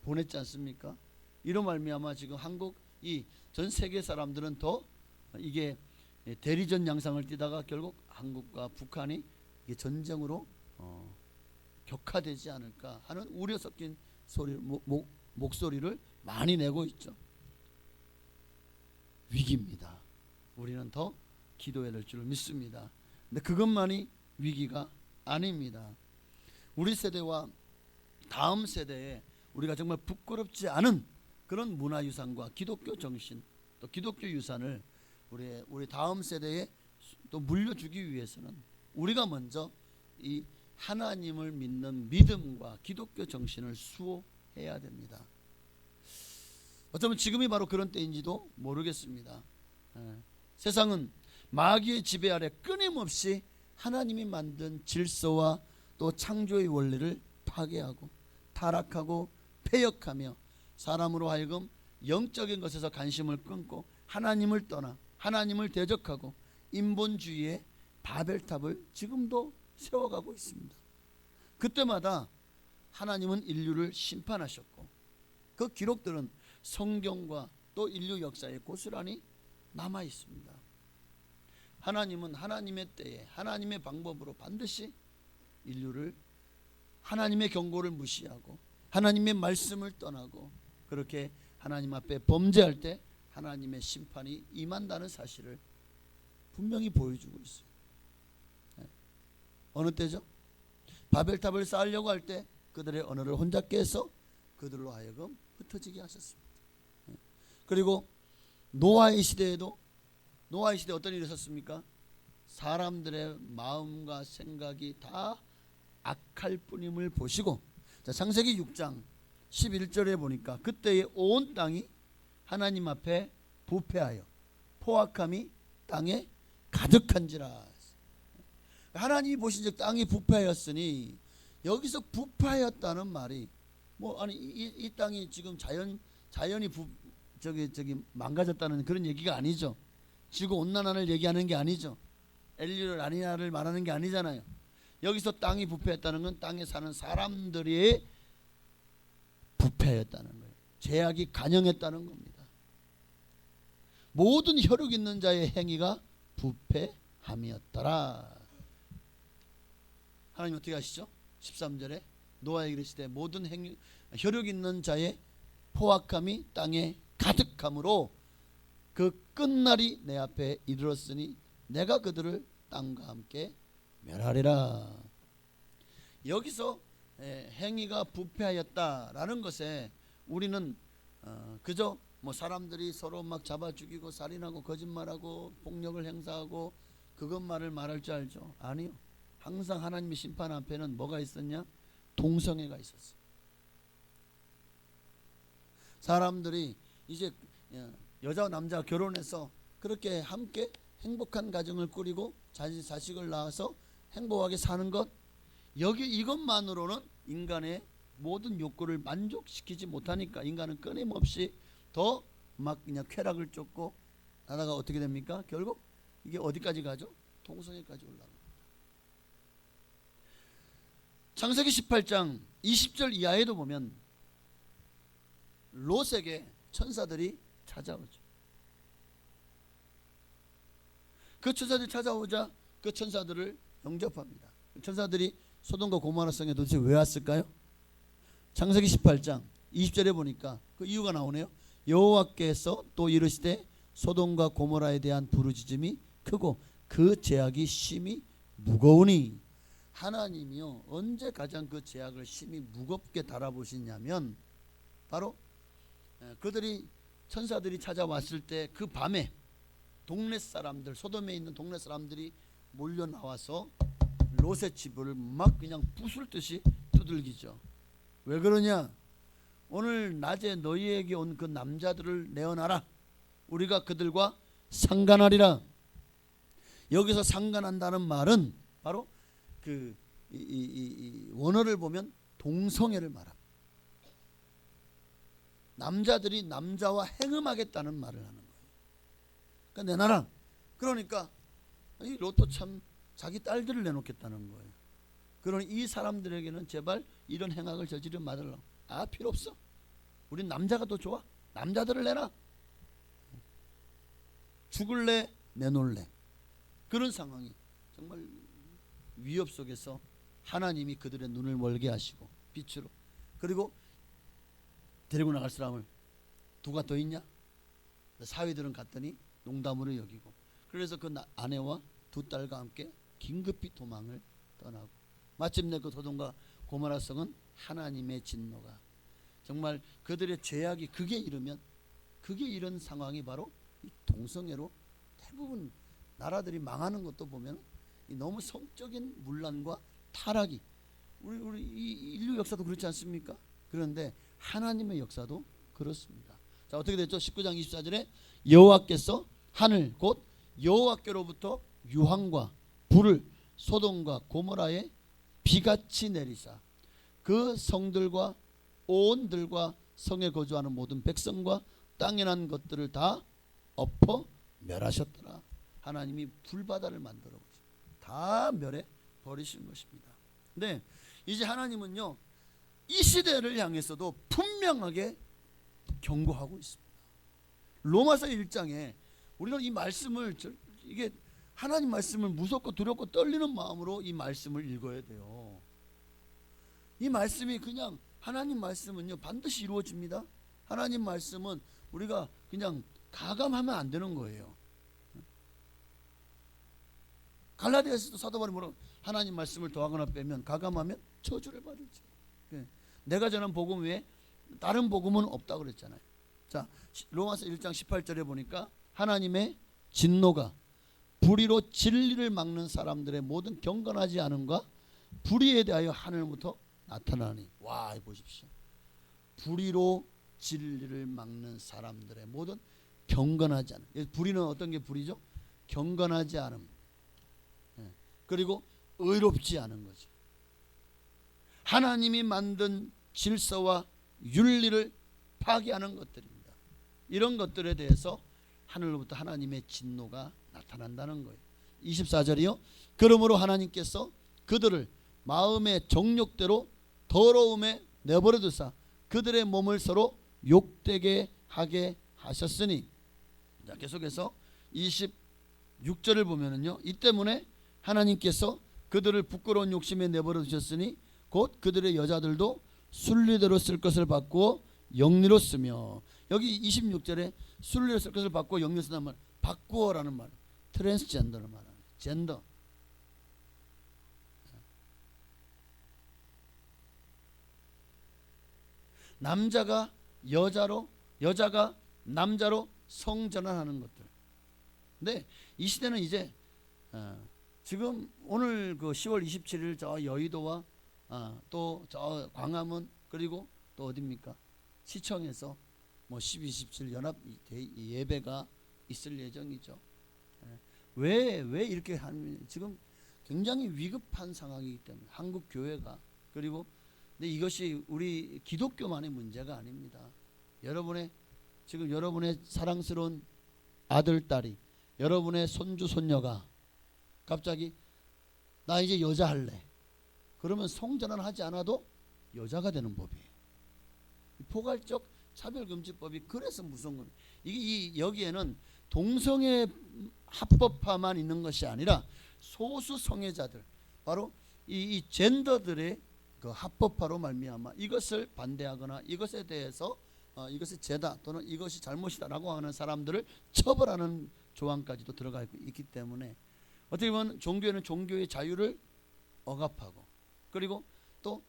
보냈지 않습니까? 이로 말미암아 지금 한국이 전 세계 사람들은 더 이게 대리전 양상을 띠다가 결국 한국과 북한이 이게 전쟁으로 격화되지 않을까 하는 우려 섞인 목소리를 많이 내고 있죠. 위기입니다. 우리는 더 기도해야 될 줄 믿습니다. 근데 그것만이 위기가 아닙니다. 우리 세대와 다음 세대에 우리가 정말 부끄럽지 않은 그런 문화유산과 기독교 정신, 또 기독교 유산을 우리 다음 세대에 또 물려주기 위해서는 우리가 먼저 이 하나님을 믿는 믿음과 기독교 정신을 수호해야 됩니다. 어쩌면 지금이 바로 그런 때인지도 모르겠습니다. 세상은 마귀의 지배 아래 끊임없이 하나님이 만든 질서와 또 창조의 원리를 파괴하고 타락하고 폐역하며 사람으로 하여금 영적인 것에서 관심을 끊고 하나님을 떠나 하나님을 대적하고 인본주의의 바벨탑을 지금도 세워가고 있습니다. 그때마다 하나님은 인류를 심판하셨고 그 기록들은 성경과 또 인류 역사에 고스란히 남아 있습니다. 하나님은 하나님의 때에 하나님의 방법으로 반드시 인류를 하나님의 경고를 무시하고 하나님의 말씀을 떠나고 그렇게 하나님 앞에 범죄할 때 하나님의 심판이 임한다는 사실을 분명히 보여주고 있어요. 어느 때죠? 바벨탑을 쌓으려고 할 때 그들의 언어를 혼잡 깨서 그들로 하여금 흩어지게 하셨습니다. 그리고 노아의 시대에도 노아의 시대에 어떤 일이 있었습니까? 사람들의 마음과 생각이 다 악할 뿐임을 보시고 자, 창세기 6장 11절에 보니까 그때의 온 땅이 하나님 앞에 부패하여 포악함이 땅에 가득한지라. 하나님이 보신즉 땅이 부패하였으니 여기서 부패하였다는 말이 뭐 아니 이 땅이 지금 자연이 저기 망가졌다는 그런 얘기가 아니죠. 지구 온난화를 얘기하는 게 아니죠. 엘니뇨 라니냐를 말하는 게 아니잖아요. 여기서 땅이 부패했다는 건 땅에 사는 사람들이 부패했다는 거예요. 죄악이 간영했다는 겁니다. 모든 혈육 있는 자의 행위가 부패함이었더라. 하나님 어떻게 하시죠? 13절에 노아에게 이르시되 모든 혈육 있는 자의 포악함이 땅에 가득함으로 그 끝날이 내 앞에 이르렀으니 내가 그들을 땅과 함께 멸하리라. 여기서 행위가 부패하였다라는 것에 우리는 그저 뭐 사람들이 서로 막 잡아 죽이고 살인하고 거짓말하고 폭력을 행사하고 그것만을 말할 줄 알죠. 아니요. 항상 하나님의 심판 앞에는 뭐가 있었냐? 동성애가 있었어요. 사람들이 이제 여자와 남자가 결혼해서 그렇게 함께 행복한 가정을 꾸리고 자식을 낳아서 행복하게 사는 것, 여기 이것만으로는 인간의 모든 욕구를 만족시키지 못하니까 인간은 끊임없이 더 막 그냥 쾌락을 쫓고 하다가 어떻게 됩니까? 결국 이게 어디까지 가죠? 동성애까지 올라갑니다. 창세기 18장 20절 이하에도 보면 롯에게 천사들이 찾아오죠. 그 천사들이 찾아오자 그 천사들을 영접합니다. 천사들이 소돔과 고모라 성에 도대체 왜 왔을까요? 창세기 18장 20절에 보니까 그 이유가 나오네요. 여호와께서 또 이르시되 소돔과 고모라에 대한 부르짖음이 크고 그 죄악이 심히 무거우니. 하나님이요 언제 가장 그 죄악을 심히 무겁게 달아보시냐면 바로 그들이 천사들이 찾아왔을 때 그 밤에 동네 사람들, 소돔에 있는 동네 사람들이 몰려 나와서 롯의 집을 막 그냥 부술 듯이 두들기죠. 왜 그러냐? 오늘 낮에 너희에게 온 그 남자들을 내어놔라. 우리가 그들과 상관하리라. 여기서 상관한다는 말은 바로 그 원어를 보면 동성애를 말합니다. 남자들이 남자와 행음하겠다는 말을 하는 거예요. 그러니까 내놔라. 그러니까 이 롯도 참 자기 딸들을 내놓겠다는 거예요. 그러니 이 사람들에게는 제발 이런 행악을 저지르지 말으라고. 아, 필요 없어. 우린 남자가 더 좋아. 남자들을 내놔. 죽을래 내놓을래. 그런 상황이 정말 위협 속에서 하나님이 그들의 눈을 멀게 하시고 빛으로, 그리고 데리고 나갈 사람을 누가 더 있냐? 사위들은 갔더니 농담으로 여기고, 그래서 그 아내와 두 딸과 함께 긴급히 도망을 떠나고 마침내 그 소돔과 고모라 성은 하나님의 진노가, 정말 그들의 죄악이 극에 이르면 극에 이른 상황이 바로 이 동성애로 대부분 나라들이 망하는 것도 보면 너무 성적인 문란과 타락이 우리 이 인류 역사도 그렇지 않습니까? 그런데 하나님의 역사도 그렇습니다. 자, 어떻게 됐죠? 19장 24절에 여호와께서 하늘 곧 여호와께로부터 유황과 불을 소돔과 고모라에 비같이 내리사 그 성들과 온들과 성에 거주하는 모든 백성과 땅에 난 것들을 다 엎어 멸하셨더라. 하나님이 불바다를 만들어 다 멸해 버리신 것입니다. 근데 이제 하나님은요, 이 시대를 향해서도 분명하게 경고하고 있습니다. 로마서 1장에 우리는 이 말씀을 이게 하나님 말씀을 무섭고 두렵고 떨리는 마음으로 이 말씀을 읽어야 돼요. 이 말씀이 그냥 하나님 말씀은요 반드시 이루어집니다. 하나님 말씀은 우리가 그냥 가감하면 안 되는 거예요. 갈라디아서도 사도 바울이 뭐라고 하나님 말씀을 더하거나 빼면 가감하면 저주를 받을지. 내가 전한 복음 외에 다른 복음은 없다고 그랬잖아요. 자, 로마서 1장 18절에 보니까 하나님의 진노가 불의로 진리를 막는 사람들의 모든 경건하지 않음과 불의에 대하여 하늘부터 나타나니. 와, 보십시오. 불의로 진리를 막는 사람들의 모든 경건하지 않음. 불의는 어떤 게 불의죠? 경건하지 않음. 그리고 의롭지 않은 거죠. 하나님이 만든 질서와 윤리를 파괴하는 것들입니다. 이런 것들에 대해서 하늘로부터 하나님의 진노가 나타난다는 거예요. 24절이요. 그러므로 하나님께서 그들을 마음의 정욕대로 더러움에 내버려 두사 그들의 몸을 서로 욕되게 하게 하셨으니. 자, 계속해서 26절을 보면은요, 이 때문에 하나님께서 그들을 부끄러운 욕심에 내버려 두셨으니 곧 그들의 여자들도 순리대로 쓸 것을 바꾸어 영리로 쓰며. 여기 26절에 순리대로 쓸 것을 바꾸어 영리로 쓴다는 말, 바꾸어라는 말, 트랜스젠더를 말하는 젠더. 남자가 여자로, 여자가 남자로 성전환하는 것들. 근데 이 시대는 이제 지금 오늘 그 10월 27일 저 여의도와 또 저 광화문 그리고 또 어디입니까? 시청에서 뭐 12, 17 연합 예배가 있을 예정이죠. 왜 이렇게 하면 지금 굉장히 위급한 상황이기 때문에 한국 교회가. 그리고 근데 이것이 우리 기독교만의 문제가 아닙니다. 지금 여러분의 사랑스러운 아들, 딸이, 여러분의 손주, 손녀가 갑자기 나 이제 여자 할래. 그러면 성전환 하지 않아도 여자가 되는 법이에요. 포괄적 차별금지법이 그래서 무서운 겁니다. 여기에는 동성애 합법화만 있는 것이 아니라 소수 성애자들, 바로 이 젠더들의 그 합법화로 말미암아 이것을 반대하거나 이것에 대해서 이것이 죄다 또는 이것이 잘못이다라고 하는 사람들을 처벌하는 조항까지도 들어가 있기 때문에 어떻게 보면 종교에는 종교의 자유를 억압하고, 그리고 또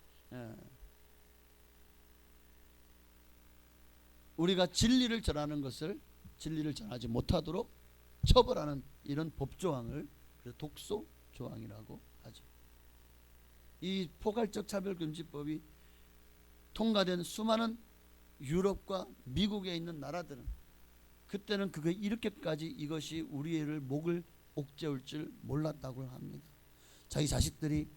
우리가 진리를 전하는 것을 진리를 전하지 못하도록 처벌하는 이런 법조항을 독소 조항이라고 하죠. 이 포괄적 차별금지법이 통과된 수많은 유럽과 미국에 있는 나라들은 그때는 그게 이렇게까지 이것이 우리를 목을 옥죄울 줄 몰랐다고 합니다. 자기 자식들이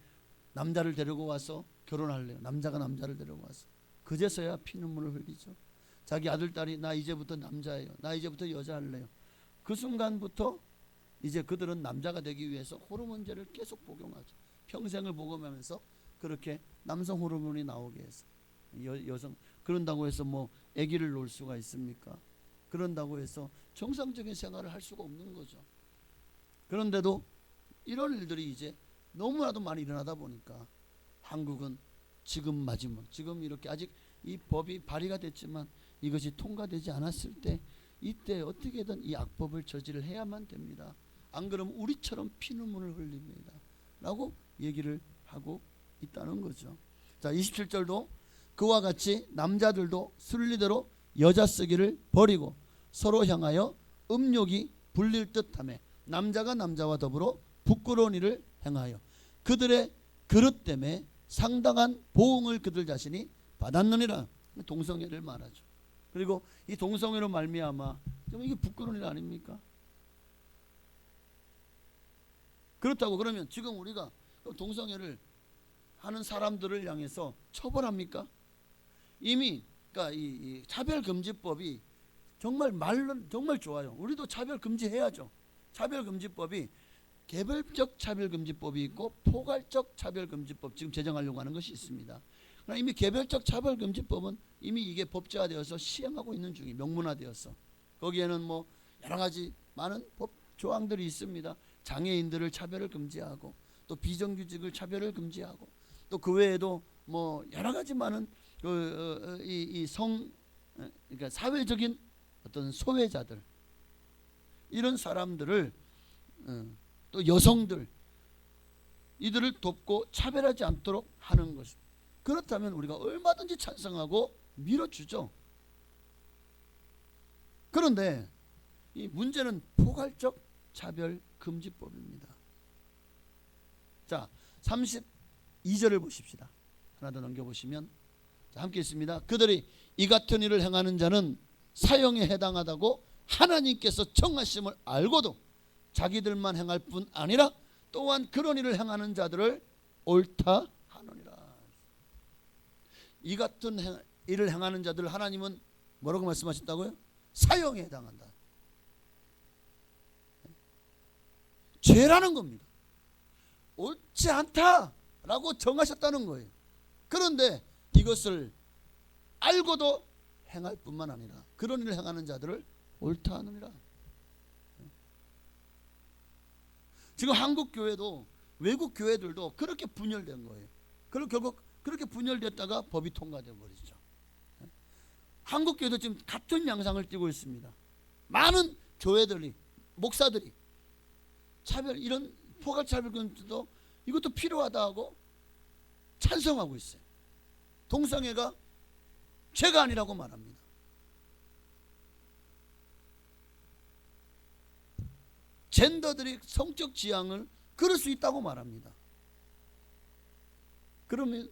남자를 데리고 와서 결혼할래요. 남자가 남자를 데리고 와서 그제서야 피눈물을 흘리죠. 자기 아들, 딸이 나 이제부터 남자예요. 나 이제부터 여자 할래요. 그 순간부터 이제 그들은 남자가 되기 위해서 호르몬제를 계속 복용하죠. 평생을 복용하면서 그렇게 남성 호르몬이 나오게 해서 여성. 그런다고 해서 뭐 아기를 놓을 수가 있습니까? 그런다고 해서 정상적인 생활을 할 수가 없는 거죠. 그런데도 이런 일들이 이제 너무나도 많이 일어나다 보니까 한국은 지금 마지막, 지금 이렇게 아직 이 법이 발의가 됐지만 이것이 통과되지 않았을 때 이때 어떻게든 이 악법을 저지를 해야만 됩니다. 안 그러면 우리처럼 피눈물을 흘립니다 라고 얘기를 하고 있다는 거죠. 자, 27절도 그와 같이 남자들도 순리대로 여자 쓰기를 버리고 서로 향하여 음욕이 불릴 듯하며 남자가 남자와 더불어 부끄러운 일을 행하여 그들의 그릇 때문에 상당한 보응을 그들 자신이 받았느니라. 동성애를 말하죠. 그리고 이 동성애로 말미암아 좀 이게 부끄러운 일 아닙니까? 그렇다고 그러면 지금 우리가 동성애를 하는 사람들을 향해서 처벌합니까? 이미 그러니까 이 차별금지법이 정말 말은 정말 좋아요. 우리도 차별 금지해야죠. 차별금지법이 개별적 차별금지법이 있고 포괄적 차별금지법 지금 제정하려고 하는 것이 있습니다. 그러나 이미 개별적 차별금지법은 이미 이게 법제화되어서 시행하고 있는 중이 명문화되어서 거기에는 뭐 여러 가지 많은 법 조항들이 있습니다. 장애인들을 차별을 금지하고 또 비정규직을 차별을 금지하고 또 그 외에도 뭐 여러 가지 많은 그러니까 사회적인 어떤 소외자들 이런 사람들을 또 여성들 이들을 돕고 차별하지 않도록 하는 것. 그렇다면 우리가 얼마든지 찬성하고 밀어주죠. 그런데 이 문제는 포괄적 차별금지법입니다. 자, 32절을 보십시다. 하나 더 넘겨보시면 자, 함께 있습니다. 그들이 이 같은 일을 행하는 자는 사형에 해당하다고 하나님께서 정하심을 알고도 자기들만 행할 뿐 아니라 또한 그런 일을 행하는 자들을 옳다 하느니라. 이 같은 일을 행하는 자들 하나님은 뭐라고 말씀하셨다고요? 사형에 해당한다. 죄라는 겁니다. 옳지 않다라고 정하셨다는 거예요. 그런데 이것을 알고도 행할 뿐만 아니라 그런 일을 행하는 자들을 옳다 하느니라. 지금 한국 교회도 외국 교회들도 그렇게 분열된 거예요. 그리고 결국 그렇게 분열됐다가 법이 통과되어 버리죠. 한국 교회도 지금 같은 양상을 띠고 있습니다. 많은 교회들이 목사들이 차별 이런 포괄차별금지도 이것도 필요하다 하고 찬성하고 있어요. 동성애가 죄가 아니라고 말합니다. 젠더들이 성적 지향을 그럴 수 있다고 말합니다. 그러면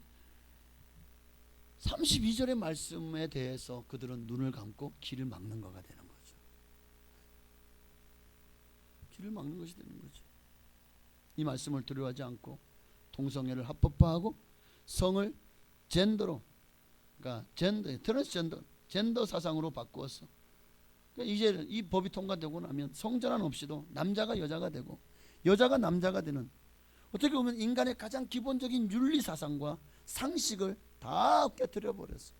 32절의 말씀에 대해서 그들은 눈을 감고 길을 막는 거가 되는 거죠. 길을 막는 것이 되는 거죠. 이 말씀을 두려워하지 않고 동성애를 합법화하고 성을 젠더로, 그러니까 트랜스젠더, 젠더 사상으로 바꾸어서 그러니까 이제 이 법이 통과되고 나면 성전환 없이도 남자가 여자가 되고 여자가 남자가 되는, 어떻게 보면 인간의 가장 기본적인 윤리 사상과 상식을 다 깨뜨려 버렸어요.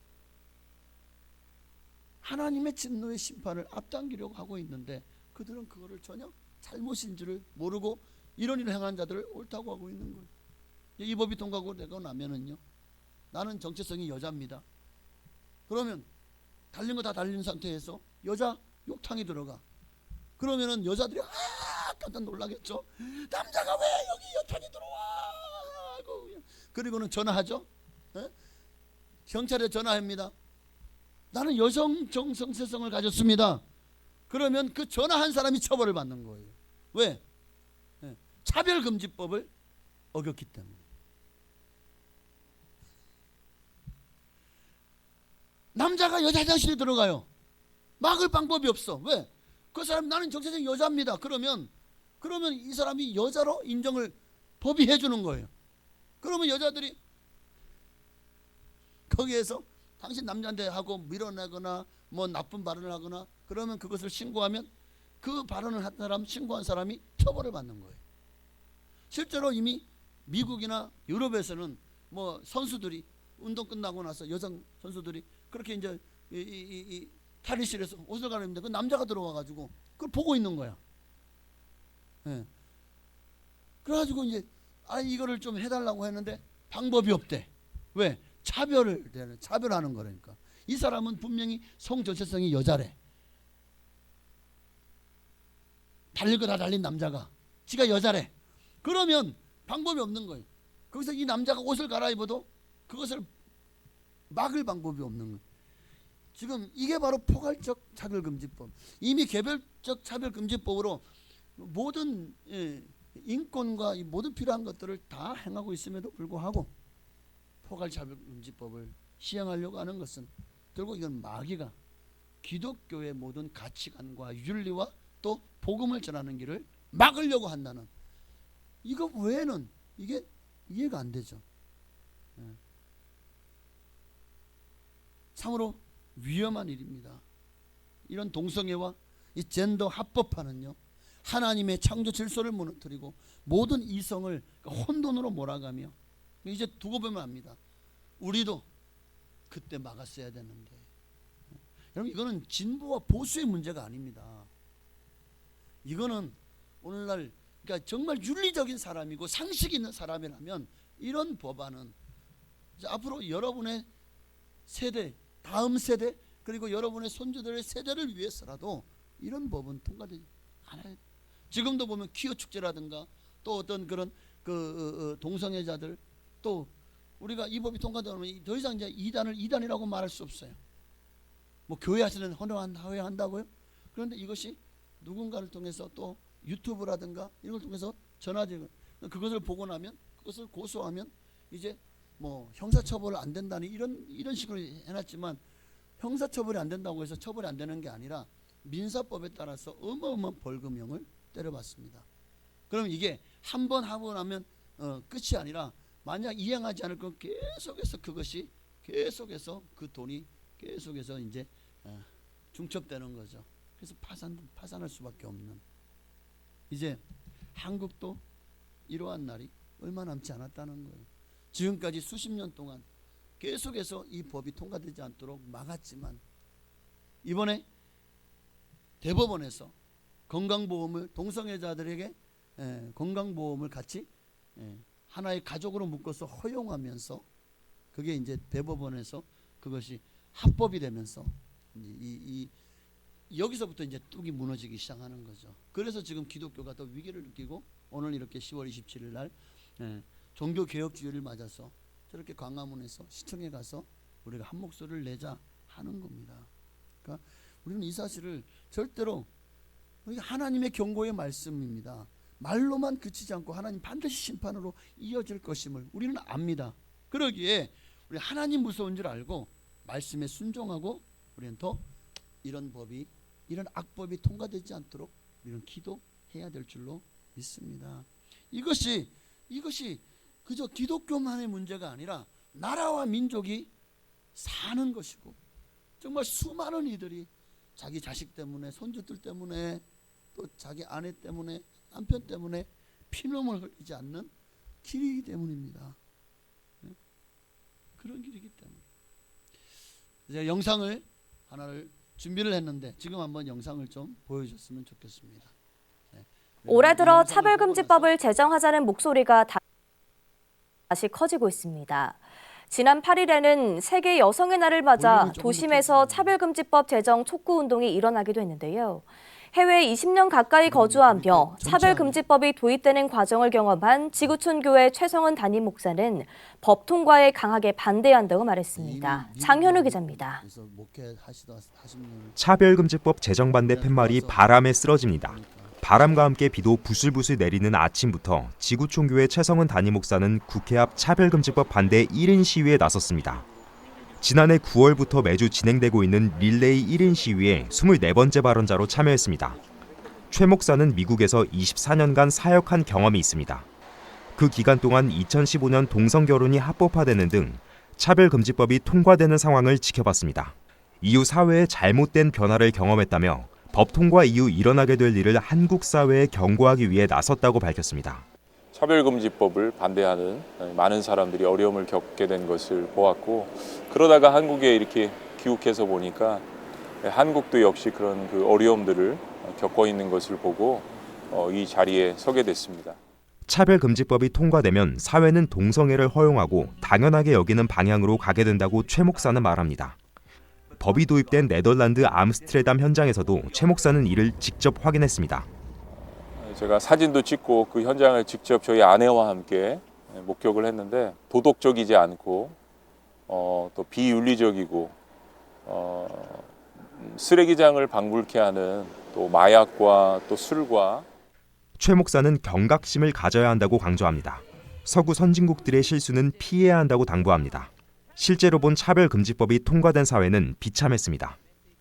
하나님의 진노의 심판을 앞당기려고 하고 있는데 그들은 그거를 전혀 잘못인 줄을 모르고 이런 일을 행하는 자들을 옳다고 하고 있는 거예요. 이 법이 통과되고 나면은요, 나는 정체성이 여자입니다. 그러면 달린 거 다 달린 상태에서 여자 욕탕이 들어가. 그러면은 여자들이 깜짝 놀라겠죠. 남자가 왜 여기 욕탕이 들어와? 그리고는 전화하죠. 에? 경찰에 전화합니다. 나는 여성 정체성을 가졌습니다. 그러면 그 전화한 사람이 처벌을 받는 거예요. 왜? 차별금지법을 어겼기 때문에. 남자가 여자 화장실에 들어가요. 막을 방법이 없어. 왜? 그 사람 나는 정체적인 여자입니다. 그러면 이 사람이 여자로 인정을 법이 해주는 거예요. 그러면 여자들이 거기에서 당신 남자인데 하고 밀어내거나 뭐 나쁜 발언을 하거나 그러면 그것을 신고하면 그 발언을 한 사람, 신고한 사람이 처벌을 받는 거예요. 실제로 이미 미국이나 유럽에서는 뭐 선수들이 운동 끝나고 나서 여성 선수들이 그렇게 이제 이 탈의실에서 옷을 갈아입는데 그 남자가 들어와 가지고 그걸 보고 있는 거야. 예. 그래가지고 이제 이거를 좀 해달라고 했는데 방법이 없대. 왜? 차별하는 거라니까. 이 사람은 분명히 성 정체성이 여자래. 달릴 거 다 달린 남자가 지가 여자래. 그러면 방법이 없는 거예요. 거기서 이 남자가 옷을 갈아입어도 그것을 막을 방법이 없는 거예요. 지금 이게 바로 포괄적 차별금지법. 이미 개별적 차별금지법으로 모든 인권과 이 모든 필요한 것들을 다 행하고 있음에도 불구하고 포괄차별금지법을 시행하려고 하는 것은 결국 이건 마귀가 기독교의 모든 가치관과 윤리와 또 복음을 전하는 길을 막으려고 한다는, 이거 외에는 이게 이해가 안 되죠. 참으로 위험한 일입니다. 이런 동성애와 이 젠더 합법화는요, 하나님의 창조 질서를 무너뜨리고 모든 이성을 혼돈으로 몰아가며, 이제 두고 보면 압니다. 우리도 그때 막았어야 되는데. 여러분, 이거는 진보와 보수의 문제가 아닙니다. 이거는 오늘날 그러니까 정말 윤리적인 사람이고 상식 있는 사람이라면 이런 법안은 이제 앞으로 여러분의 세대, 다음 세대, 그리고 여러분의 손주들의 세대를 위해서라도 이런 법은 통과되지 않아요. 지금도 보면 퀴어 축제라든가 또 어떤 그런 동성애자들, 또 우리가 이 법이 통과되면 더 이상 이제 이단이라고 말할 수 없어요. 뭐 교회 하시는 헌화한다고요? 그런데 이것이 누군가를 통해서 또 유튜브라든가 이런 걸 통해서 전화되고, 그것을 보고 나면 그것을 고소하면 이제 뭐 형사처벌 안 된다니 이런 식으로 해놨지만, 형사처벌이 안 된다고 해서 처벌이 안 되는 게 아니라 민사법에 따라서 어마어마한 벌금형을 때려봤습니다. 그럼 이게 한 번 하고 나면 끝이 아니라 만약 이행하지 않을 건 계속해서 그것이 계속해서 그 돈이 계속해서 이제 중첩되는 거죠. 그래서 파산할 수밖에 없는, 이제 한국도 이러한 날이 얼마 남지 않았다는 거예요. 지금까지 수십 년 동안 계속해서 이 법이 통과되지 않도록 막았지만, 이번에 대법원에서 건강보험을 동성애자들에게 건강보험을 같이 하나의 가족으로 묶어서 허용하면서, 그게 이제 대법원에서 그것이 합법이 되면서 여기서부터 이제 뚝이 무너지기 시작하는 거죠. 그래서 지금 기독교가 더 위기를 느끼고 오늘 이렇게 10월 27일 날 종교개혁주의를 맞아서 저렇게 광화문에서 시청에 가서 우리가 한 목소리를 내자 하는 겁니다. 그러니까 우리는 이 사실을 절대로, 하나님의 경고의 말씀입니다. 말로만 그치지 않고 하나님 반드시 심판으로 이어질 것임을 우리는 압니다. 그러기에 우리 하나님 무서운 줄 알고 말씀에 순종하고 우리는 더 이런 악법이 통과되지 않도록 우리는 기도해야 될 줄로 믿습니다. 이것이 그저 기독교만의 문제가 아니라 나라와 민족이 사는 것이고, 정말 수많은 이들이 자기 자식 때문에, 손주들 때문에, 또 자기 아내 때문에, 남편 때문에 피눈물 흘리지 않는 길이기 때문입니다. 그런 길이기 때문에 이제 영상을 하나를 준비를 했는데 지금 한번 영상을 좀 보여주셨으면 좋겠습니다. 올해 들어 차별금지법을 제정하자는 목소리가 다시 커지고 있습니다. 지난 8일에는 세계 여성의 날을 맞아 도심에서 차별금지법 제정 촉구운동이 일어나기도 했는데요. 해외에 20년 가까이 거주하며 차별금지법이 도입되는 과정을 경험한 지구촌 교회 최성은 담임 목사는 법 통과에 강하게 반대한다고 말했습니다. 장현우 기자입니다. 차별금지법 제정 반대 팻말이 바람에 쓰러집니다. 바람과 함께 비도 부슬부슬 내리는 아침부터 지구촌 교회 최성은 담임 목사는 국회 앞 차별금지법 반대 1인 시위에 나섰습니다. 지난해 9월부터 매주 진행되고 있는 릴레이 1인 시위에 24번째 발언자로 참여했습니다. 최 목사는 미국에서 24년간 사역한 경험이 있습니다. 그 기간 동안 2015년 동성결혼이 합법화되는 등 차별금지법이 통과되는 상황을 지켜봤습니다. 이후 사회의 잘못된 변화를 경험했다며 법 통과 이후 일어나게 될 일을 한국 사회에 경고하기 위해 나섰다고 밝혔습니다. 차별금지법을 반대하는 많은 사람들이 어려움을 겪게 된 것을 보았고, 그러다가 한국에 이렇게 귀국해서 보니까 한국도 역시 그런 그 어려움들을 겪고 있는 것을 보고 이 자리에 서게 됐습니다. 차별금지법이 통과되면 사회는 동성애를 허용하고 당연하게 여기는 방향으로 가게 된다고 최 목사는 말합니다. 법이 도입된 네덜란드 암스테르담 현장에서도 최 목사는 이를 직접 확인했습니다. 제가 사진도 찍고 그 현장을 직접 저희 아내와 함께 목격을 했는데, 도덕적이지 않고 또 비윤리적이고 쓰레기장을 방불케 하는 또 마약과 또 술과 최 목사는 경각심을 가져야 한다고 강조합니다. 서구 선진국들의 실수는 피해야 한다고 당부합니다. 실제로 본 차별금지법이 통과된 사회는 비참했습니다.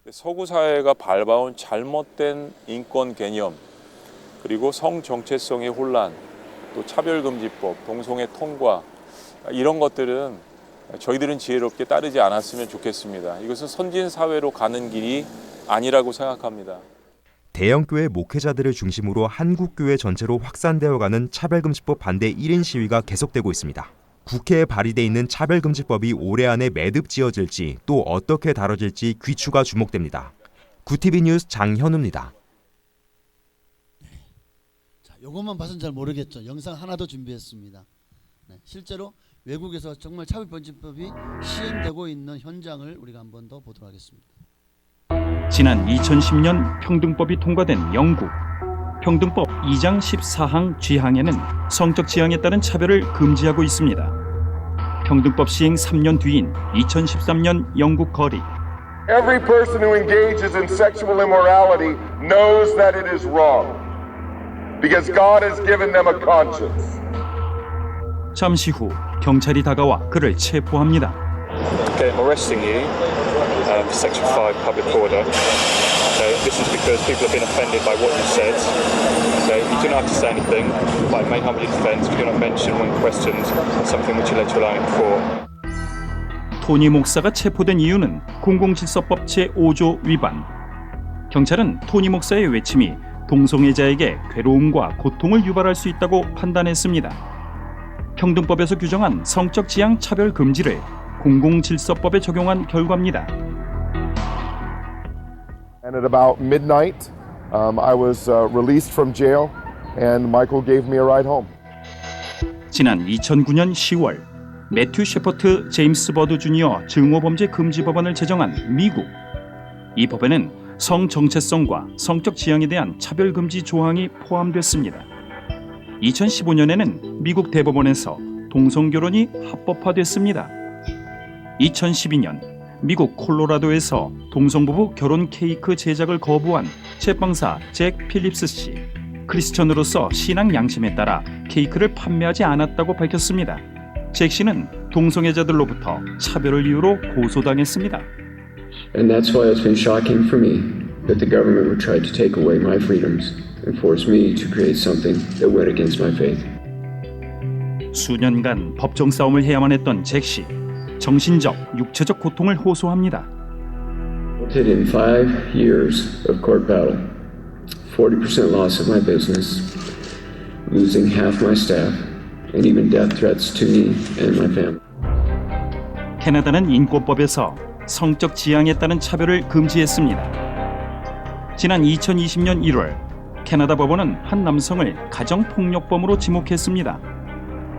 서구 사회가 밟아온 잘못된 인권 개념, 그리고 성 정체성의 혼란, 또 차별금지법, 동성애 통과, 이런 것들은 저희들은 지혜롭게 따르지 않았으면 좋겠습니다. 이것은 선진 사회로 가는 길이 아니라고 생각합니다. 대형교회 목회자들을 중심으로 한국교회 전체로 확산되어가는 차별금지법 반대 1인 시위가 계속되고 있습니다. 국회에 발의돼 있는 차별금지법이 올해 안에 매듭지어질지 또 어떻게 다뤄질지 귀추가 주목됩니다. 구티비 뉴스 장현우입니다. 자, 요것만 봐서는 잘 모르겠죠. 영상 하나 더 준비했습니다. 네, 실제로 외국에서 정말 차별금지법이 시행되고 있는 현장을 우리가 한 번 더 보도록 하겠습니다. 지난 2010년 평등법이 통과된 영국. 평등법 2장 14항 G항에는 성적 지향에 따른 차별을 금지하고 있습니다. 평등법 시행 3년 뒤인 2013년 영국 거리. Every person who engages in sexual immorality knows that it is wrong because God has given them a conscience. 잠시 후 경찰이 다가와 그를 체포합니다. Okay, I'm arresting you for Section 5 public order. Okay, this is because people have been offended by what you said. Okay, you do not have to say anything, but it may harm your defence if you do not mention when questioned something which you led to relying for. 토니 목사가 체포된 이유는 공공질서법 제5조 위반. 경찰은 토니 목사의 외침이 동성애자에게 괴로움과 고통을 유발할 수 있다고 판단했습니다. 평등법에서 규정한 성적 지향 차별 금지를 공공질서법에 적용한 결과입니다. And at about midnight, I was released from jail, and Michael gave me a ride home. 지난 2009년 10월 매튜 셰퍼트 제임스 버드 주니어 증오범죄 금지 법안을 제정한 미국. 이 법에는 성 정체성과 성적 지향에 대한 차별 금지 조항이 포함됐습니다. 2015년에는 미국 대법원에서 동성결혼이 합법화됐습니다. 2012년 미국 콜로라도에서 동성부부 결혼 케이크 제작을 거부한 제빵사 잭 필립스 씨. 크리스천으로서 신앙 양심에 따라 케이크를 판매하지 않았다고 밝혔습니다. 잭 씨는 동성애자들로부터 차별을 이유로 고소당했습니다. And that's why it's been shocking for me that the government would try to take away my freedoms and force me to create something that went against my faith. 수년간 법정 싸움을 해야만 했던 잭 씨. 정신적, 육체적 고통을 호소합니다. In 5 years of court battle, 40% loss of my business, losing half my staff, and even death threats to me and my family. 캐나다는 인권법에서 성적 지향에 따른 차별을 금지했습니다. 지난 2020년 1월 캐나다 법원은 한 남성을 가정폭력범으로 지목했습니다.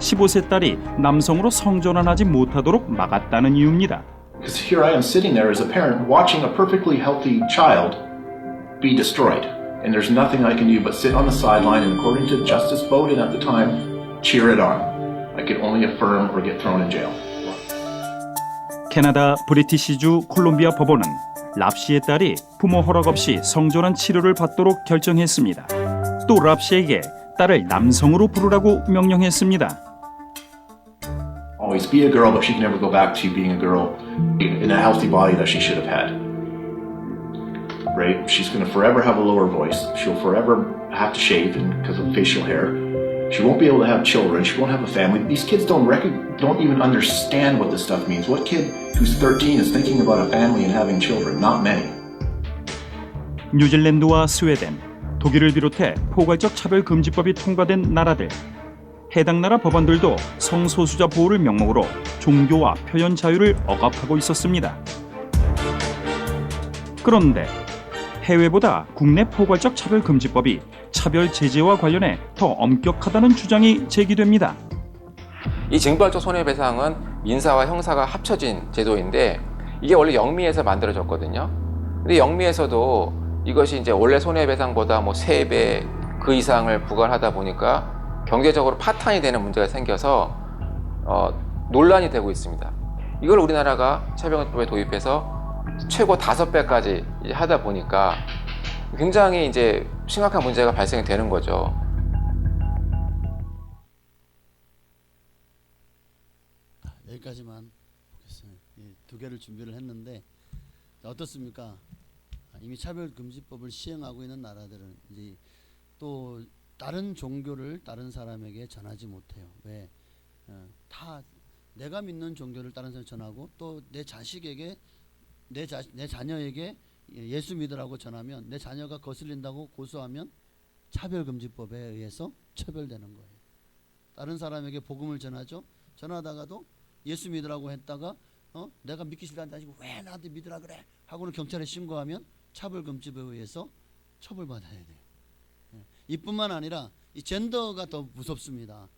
15세 딸이 남성으로 성전환하지 못하도록 막았다는 이유입니다. Because here I am sitting there as a parent watching a perfectly healthy child be destroyed. And there's nothing I can do but sit on the sideline and according to Justice Bowden at the time, cheer it on. I could only affirm or get thrown in jail. 캐나다 브리티시주 콜롬비아 법원은 랍씨의 딸이 부모 허락 없이 성전환 치료를 받도록 결정했습니다. 또 랍씨에게 딸을 남성으로 부르라고 명령했습니다. Always be a girl, but she can never go back to being a girl in a healthy body that she should have had. Right? She's going to forever have a lower voice. She'll forever have to shave because of facial hair. She won't be able to have children. She won't have a family. These kids don't even understand what this stuff means. What kid who's 13 is thinking about a family and having children? Not many. 뉴질랜드와 스웨덴, 독일을 비롯해 포괄적 차별 금지법이 통과된 나라들. 해당 나라 법안들도 성소수자 보호를 명목으로 종교와 표현 자유를 억압하고 있었습니다. 그런데 해외보다 국내 포괄적 차별 금지법이 차별 제재와 관련해 더 엄격하다는 주장이 제기됩니다. 이 징벌적 손해배상은 민사와 형사가 합쳐진 제도인데 이게 원래 영미에서 만들어졌거든요. 근데 영미에서도 이것이 이제 원래 손해배상보다 뭐 3배 그 이상을 부과하다 보니까 경제적으로 파탄이 되는 문제가 생겨서 논란이 되고 있습니다. 이걸 우리나라가 차별금지법에 도입해서 최고 5배까지 하다 보니까 굉장히 이제 심각한 문제가 발생이 되는 거죠. 여기까지만 보겠어요. 두 개를 준비를 했는데 어떻습니까? 이미 차별금지법을 시행하고 있는 나라들은 이제 또 다른 종교를 다른 사람에게 전하지 못해요. 왜? 다 내가 믿는 종교를 다른 사람에게 전하고 또 내 자식에게 내 자녀에게 예수 믿으라고 전하면 내 자녀가 거슬린다고 고소하면 차별금지법에 의해서 처벌되는 거예요. 다른 사람에게 복음을 전하죠. 전하다가도 예수 믿으라고 했다가 내가 믿기 싫다는 자식이 왜 나한테 믿으라 그래 하고는 경찰에 신고하면 차별금지법에 의해서 처벌받아야 돼요. 이뿐만 아니라 이 젠더가 더 무섭습니다.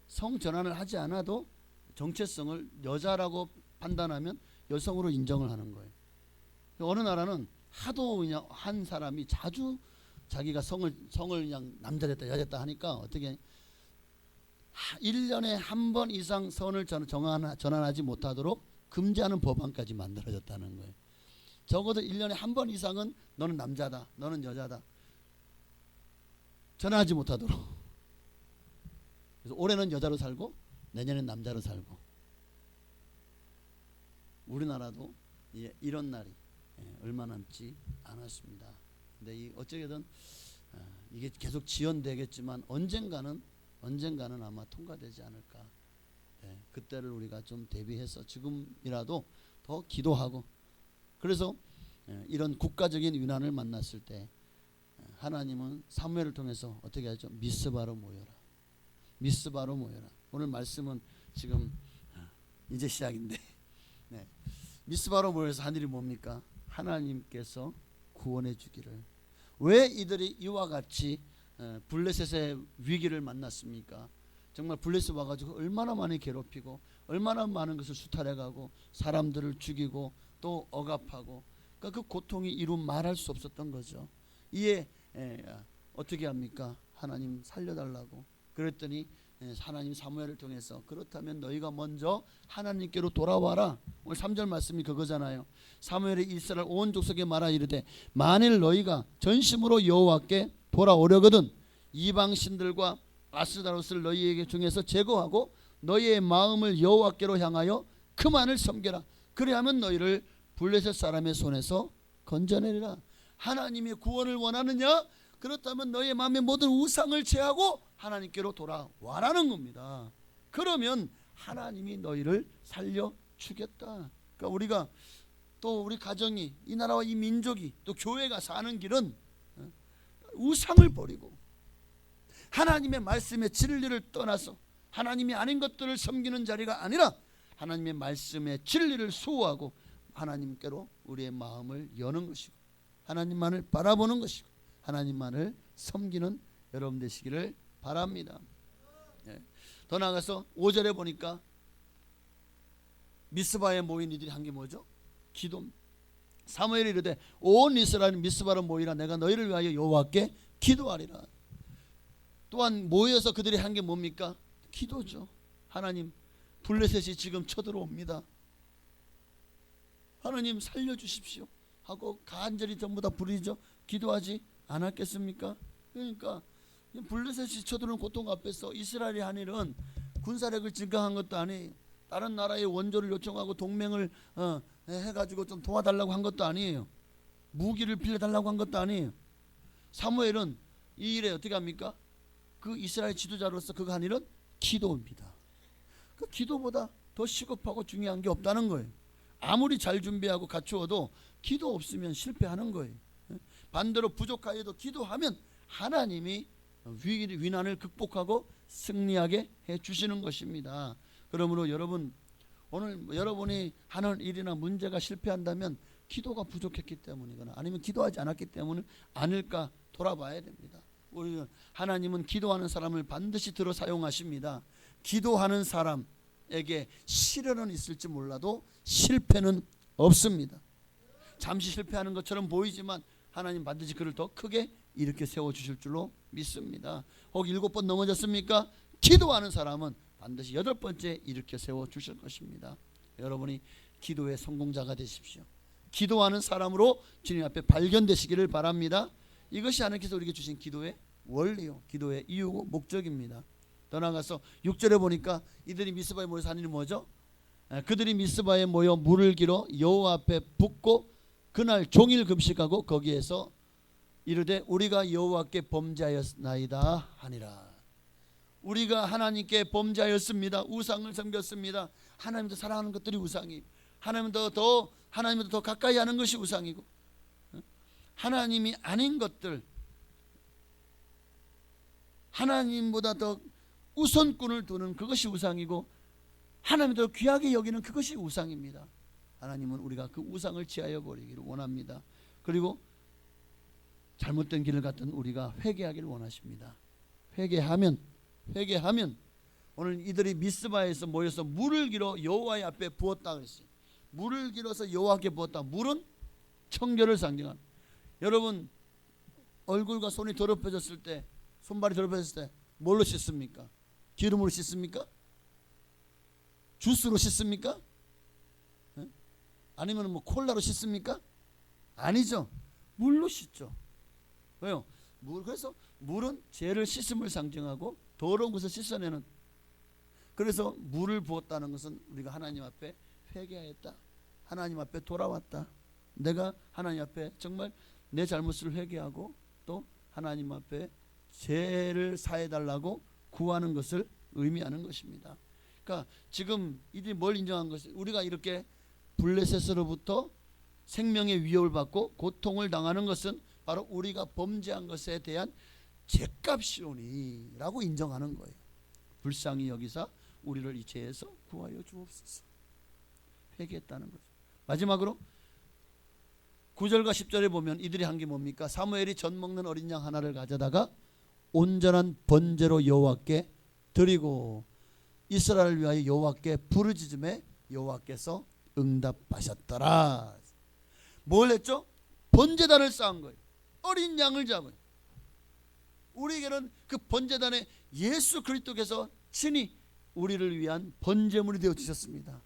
성 전환을 하지 않아도 정체성을 여자라고 판단하면 여성으로 인정을 하는 거예요. 어느 나라는 하도 그냥 한 사람이 자주 자기가 성을 그냥 남자 됐다 여자 됐다 하니까 어떻게 1년에 한 번 이상 선을 전환하지 못하도록 금지하는 법안까지 만들어졌다는 거예요. 적어도 1년에 한 번 이상은 너는 남자다 너는 여자다 전환하지 못하도록. 그래서 올해는 여자로 살고 내년엔 남자로 살고. 우리나라도 이런 날이 얼마 남지 않았습니다. 근데 어쩌게든 이게 계속 지연되겠지만 언젠가는 아마 통과되지 않을까. 그때를 우리가 좀 대비해서 지금이라도 더 기도하고. 그래서 이런 국가적인 위난을 만났을 때 하나님은 사무엘을 통해서 어떻게 하죠? 미스바로 모여라. 미스바로 모여라. 오늘 말씀은 지금 이제 시작인데 미스바로 모여서 한 일이 뭡니까? 하나님께서 구원해 주기를. 왜 이들이 이와 같이 블레셋의 위기를 만났습니까? 정말 블레셋 와가지고 얼마나 많이 괴롭히고 얼마나 많은 것을 수탈해가고 사람들을 죽이고 또 억압하고 그러니까 그 고통이 이루 말할 수 없었던 거죠. 이에 어떻게 합니까? 하나님 살려달라고. 그랬더니 하나님 사무엘을 통해서 그렇다면 너희가 먼저 하나님께로 돌아와라. 오늘 3절 말씀이 그거잖아요. 사무엘이 이스라엘 온 족속에 말하 이르되 만일 너희가 전심으로 여호와께 돌아오려거든 이방 신들과 아스다롯을 너희에게 중에서 제거하고 너희의 마음을 여호와께로 향하여 그만을 섬겨라. 그래야면 너희를 블레셋 사람의 손에서 건져내리라. 하나님의 구원을 원하느냐? 그렇다면 너희의 마음의 모든 우상을 제하고 하나님께로 돌아와라는 겁니다. 그러면 하나님이 너희를 살려주겠다. 그러니까 우리가 또 우리 가정이 이 나라와 이 민족이 또 교회가 사는 길은 우상을 버리고 하나님의 말씀의 진리를 떠나서 하나님이 아닌 것들을 섬기는 자리가 아니라 하나님의 말씀의 진리를 수호하고 하나님께로 우리의 마음을 여는 것이고 하나님만을 바라보는 것이고 하나님만을 섬기는 여러분 되시기를 바랍니다. 더 나아가서 5절에 보니까 미스바에 모인 이들이 한 게 뭐죠? 기도. 사무엘이 이르되 온 이스라엘 미스바로 모이라. 내가 너희를 위하여 여호와께 기도하리라. 또한 모여서 그들이 한 게 뭡니까? 기도죠. 하나님 블레셋이 지금 쳐들어옵니다. 하나님 살려주십시오 하고 간절히 전부 다 부르죠. 기도하지 않았겠습니까? 그러니까 블레셋이 쳐들어오는 고통 앞에서 이스라엘이 한 일은 군사력을 증강한 것도 아니에요. 다른 나라의 원조를 요청하고 동맹을 해가지고 좀 도와달라고 한 것도 아니에요. 무기를 빌려달라고 한 것도 아니에요. 사무엘은 이 일에 어떻게 합니까? 그 이스라엘 지도자로서 그가 한 일은 기도입니다. 그 기도보다 더 시급하고 중요한 게 없다는 거예요. 아무리 잘 준비하고 갖추어도 기도 없으면 실패하는 거예요. 반대로 부족하여도 기도하면 하나님이 위난을 극복하고 승리하게 해주시는 것입니다. 그러므로 여러분 오늘 여러분이 하는 일이나 문제가 실패한다면 기도가 부족했기 때문이거나 아니면 기도하지 않았기 때문은 아닐까 돌아봐야 됩니다. 우리 하나님은 기도하는 사람을 반드시 들어 사용하십니다. 기도하는 사람에게 시련은 있을지 몰라도 실패는 없습니다. 잠시 실패하는 것처럼 보이지만 하나님 반드시 그를 더 크게 일으켜 세워주실 줄로 믿습니다. 혹 7번 넘어졌습니까? 기도하는 사람은 반드시 8번째 일으켜 세워주실 것입니다. 여러분이 기도의 성공자가 되십시오. 기도하는 사람으로 주님 앞에 발견되시기를 바랍니다. 이것이 하나님께서 우리에게 주신 기도의 원리요, 기도의 이유고 목적입니다. 더 나아가서 6절에 보니까 이들이 미스바에 모여서 한 일이 뭐죠? 그들이 미스바에 모여 물을 길어 여호와 앞에 붓고 그날 종일 금식하고 거기에서 이르되 우리가 여호와께 범죄하였나이다 하니라. 우리가 하나님께 범죄하였습니다. 우상을 섬겼습니다. 하나님도 사랑하는 것들이 우상이, 하나님도 더 가까이 하는 것이 우상이고, 하나님이 아닌 것들, 하나님보다 더 우선권을 두는 그것이 우상이고, 하나님도 귀하게 여기는 그것이 우상입니다. 하나님은 우리가 그 우상을 제하여 버리기를 원합니다. 그리고 잘못된 길을 갔던 우리가 회개하기를 원하십니다. 회개하면 오늘 이들이 미스바에서 모여서 물을 길어 여호와의 앞에 부었다 그랬어요. 물을 길어서 여호와께 부었다. 물은 청결을 상징하는. 여러분 얼굴과 손이 더럽혀졌을 때, 손발이 더럽혀졌을 때 뭘로 씻습니까? 기름으로 씻습니까? 주스로 씻습니까? 아니면 뭐 콜라로 씻습니까? 아니죠. 물로 씻죠. 왜요? 그래서 물은 죄를 씻음을 상징하고 더러운 것을 씻어내는. 그래서 물을 부었다는 것은 우리가 하나님 앞에 회개하였다. 하나님 앞에 돌아왔다. 내가 하나님 앞에 정말 내 잘못을 회개하고 또 하나님 앞에 죄를 사해달라고 구하는 것을 의미하는 것입니다. 그러니까 지금 이들이 뭘 인정한 것이, 우리가 이렇게 블레셋으로부터 생명의 위협을 받고 고통을 당하는 것은 바로 우리가 범죄한 것에 대한 죄값이오니라고 인정하는 거예요. 불쌍히 여기사 우리를 이 죄에서 구하여 주옵소서. 회개했다는 거죠. 마지막으로 9절과 10절에 보면 이들이 한 게 뭡니까? 사무엘이 젖 먹는 어린 양 하나를 가져다가 온전한 번제로 여호와께 드리고 이스라엘을 위하여 여호와께 부르짖음에 여호와께서 응답하셨더라. 뭘 했죠? 번제단을 쌓은 거예요. 어린 양을 잡아요. 우리에게는 그 번제단에 예수 그리스도께서 친히 우리를 위한 번제물이 되어 주셨습니다.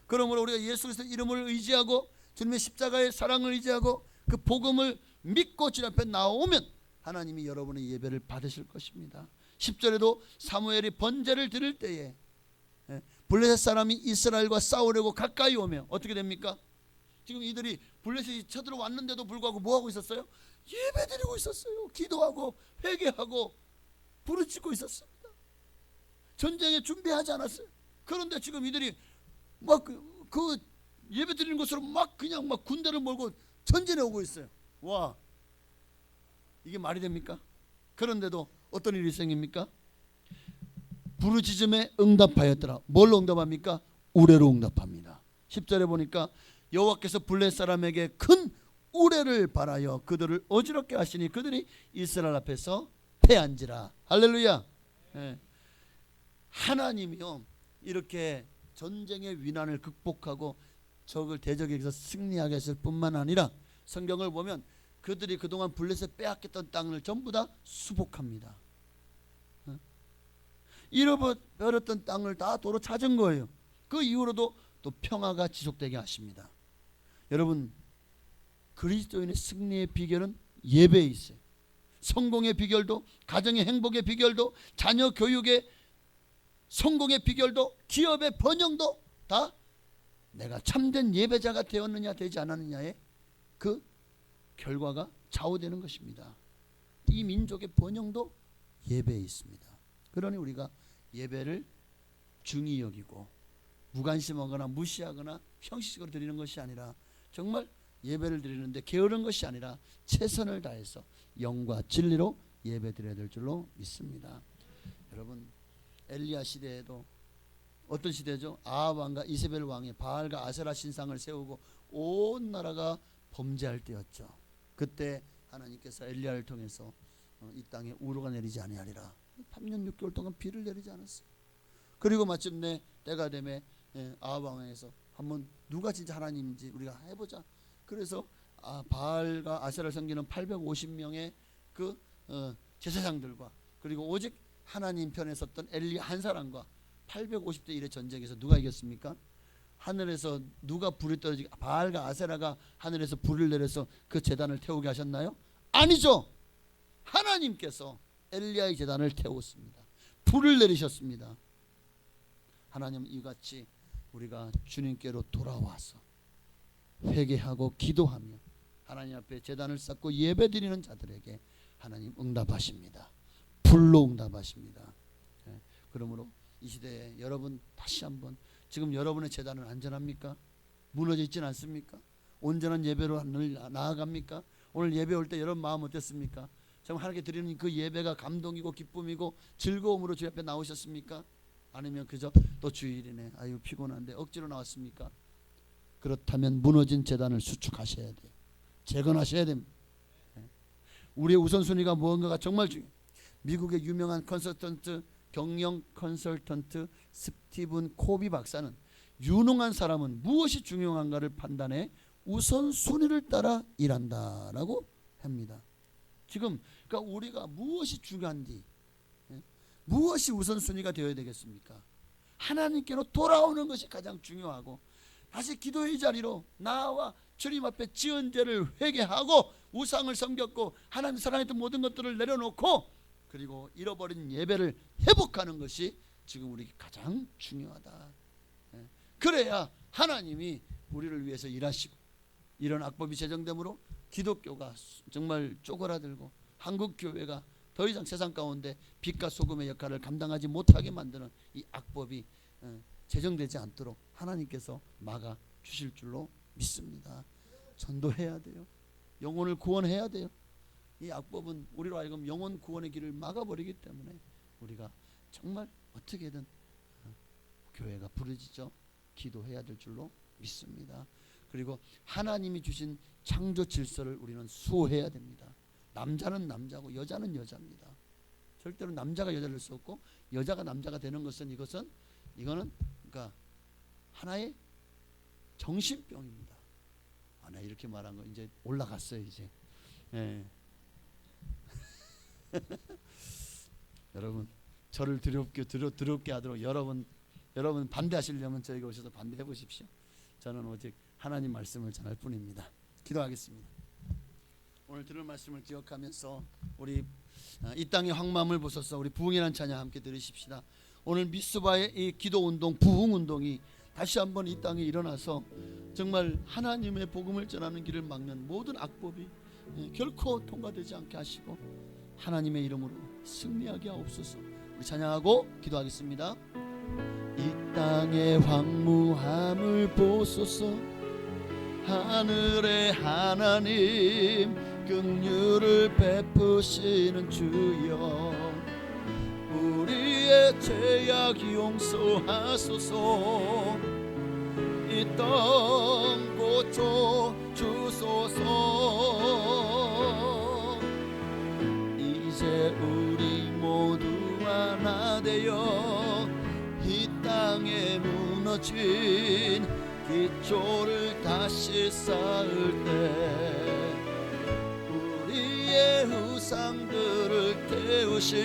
그러므로 우리가 예수 그리스도의 이름을 의지하고 주님의 십자가의 사랑을 의지하고 그 복음을 믿고 주님 앞에 나오면 하나님이 여러분의 예배를 받으실 것입니다. 10절에도 사무엘이 번제를 드릴 때에 블레셋 사람이 이스라엘과 싸우려고 가까이 오면 어떻게 됩니까? 지금 이들이 블레셋이 쳐들어왔는데도 불구하고 뭐하고 있었어요? 예배드리고 있었어요. 기도하고 회개하고 부르짖고 있었습니다. 전쟁에 준비하지 않았어요. 그런데 지금 이들이 막 그 예배드리는 것으로 막 그냥 막 군대를 몰고 전진해 오고 있어요. 와, 이게 말이 됩니까? 그런데도 어떤 일이 생깁니까? 부르짖음에 응답하였더라. 뭘로 응답합니까? 우레로 응답합니다. 10절에 보니까 여호와께서 블레셋 사람에게 큰 우레를 발하여 그들을 어지럽게 하시니 그들이 이스라엘 앞에서 패한지라. 할렐루야. 하나님이요 이렇게 전쟁의 위난을 극복하고 적을 대적에게서 승리하게 했을 뿐만 아니라 성경을 보면 그들이 그동안 블레셋 빼앗겼던 땅을 전부 다 수복합니다. 잃어버렸던 땅을 다 도로 찾은 거예요. 그 이후로도 또 평화가 지속되게 하십니다. 여러분, 그리스도인의 승리의 비결은 예배에 있어요. 성공의 비결도, 가정의 행복의 비결도, 자녀 교육의 성공의 비결도, 기업의 번영도 다 내가 참된 예배자가 되었느냐 되지 않았느냐의 그 결과가 좌우되는 것입니다. 이 민족의 번영도 예배에 있습니다. 그러니 우리가 예배를 중히 여기고 무관심하거나 무시하거나 형식적으로 드리는 것이 아니라 정말 예배를 드리는데 게으른 것이 아니라 최선을 다해서 영과 진리로 예배 드려야 될 줄로 믿습니다. 여러분, 엘리야 시대에도 어떤 시대죠? 아합 왕과 이세벨 왕이 바알과 아세라 신상을 세우고 온 나라가 범죄할 때였죠. 그때 하나님께서 엘리야를 통해서 이 땅에 우로가 내리지 아니하리라. 3년 6개월 동안 비를 내리지 않았어요. 그리고 마침내 때가 되매 아합 왕에서 한번 누가 진짜 하나님인지 우리가 해보자. 그래서 바알과 아세라를 섬기는 850명의 그 제사장들과 그리고 오직 하나님 편에 섰던 엘리 한 사람과 850대 1의 전쟁에서 누가 이겼습니까? 하늘에서 누가 불이 떨어지게, 바알과 아세라가 하늘에서 불을 내려서 그 제단을 태우게 하셨나요? 아니죠. 하나님께서 엘리야의 제단을 태웠습니다. 불을 내리셨습니다. 하나님은 이같이 우리가 주님께로 돌아와서 회개하고 기도하며 하나님 앞에 제단을 쌓고 예배드리는 자들에게 하나님 응답하십니다. 불로 응답하십니다. 그러므로 이 시대에 여러분 다시 한번, 지금 여러분의 제단은 안전합니까? 무너져 있진 않습니까? 온전한 예배로 나아갑니까? 오늘 예배 올 때 여러분 마음 어땠습니까? 정말 하나님께 드리는 그 예배가 감동이고 기쁨이고 즐거움으로 주 앞에 나오셨습니까? 아니면 그저 또 주일이네, 아유 피곤한데 억지로 나왔습니까? 그렇다면 무너진 제단을 수축하셔야 돼요. 재건하셔야 됩니다. 우리의 우선순위가 무언가가 정말 중요해요. 미국의 유명한 컨설턴트, 경영 컨설턴트 스티븐 코비 박사는 유능한 사람은 무엇이 중요한가를 판단해 우선순위를 따라 일한다라고 합니다. 지금 그러니까 우리가 무엇이 중요한지, 무엇이 우선순위가 되어야 되겠습니까? 하나님께로 돌아오는 것이 가장 중요하고, 다시 기도의 자리로 나와 주님 앞에 지은 죄를 회개하고 우상을 섬겼고 하나님 사랑했던 모든 것들을 내려놓고 그리고 잃어버린 예배를 회복하는 것이 지금 우리 가장 중요하다. 그래야 하나님이 우리를 위해서 일하시고, 이런 악법이 제정되므로 기독교가 정말 쪼그라들고 한국 교회가 더 이상 세상 가운데 빛과 소금의 역할을 감당하지 못하게 만드는 이 악법이 제정되지 않도록 하나님께서 막아 주실 줄로 믿습니다. 전도해야 돼요. 영혼을 구원해야 돼요. 이 악법은 우리로 하여금 영혼 구원의 길을 막아버리기 때문에 우리가 정말 어떻게든 교회가 부르짖어 기도해야 될 줄로 믿습니다. 그리고 하나님이 주신 창조 질서를 우리는 수호해야 됩니다. 남자는 남자고 여자는 여자입니다. 절대로 남자가 여자를 될 수 없고 여자가 남자가 되는 것은 이거는 그러니까 하나의 정신병입니다. 나 이렇게 말한 거 이제 올라갔어요 이제. 예. 여러분 저를 두렵게 하도록 여러분 반대하시려면 저희가 오셔서 반대해 보십시오. 저는 오직 하나님 말씀을 전할 뿐입니다. 기도하겠습니다. 오늘 들을 말씀을 기억하면서 우리 이 땅의 황망을 보소서, 우리 부흥이라는 찬양 함께 들으십시다. 오늘 미스바의 이 기도 운동, 부흥 운동이 다시 한번 이 땅에 일어나서 정말 하나님의 복음을 전하는 길을 막는 모든 악법이 결코 통과되지 않게 하시고 하나님의 이름으로 승리하게 하옵소서. 우리 찬양하고 기도하겠습니다. 이 땅의 황무함을 보소서, 하늘의 하나님 긍휼을 베푸시는 주여, 우리의 죄악 용서하소서, 이 땅 고쳐 주소서. 이제 우리 모두 하나 되어 이 땅에 무너진 기초를 다시 쌓을 때 우리의 우상들을 태우실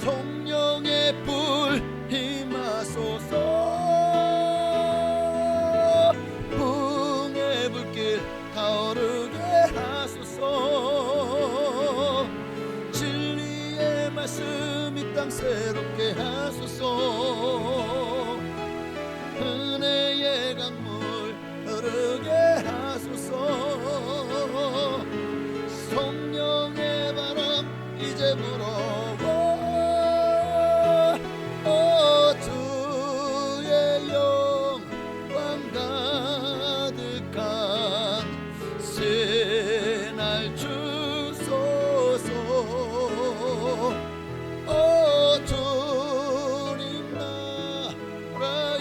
성령의 불 임하소서. 붕의 불길 타오르게 하소서. 진리의 말씀 이 땅 새롭게 하소서. 은혜의 강물 흐르게 하소서. 성령의 바람 이제 불어와 주의 영광 가득한 새날 주소서. 주님 나라 이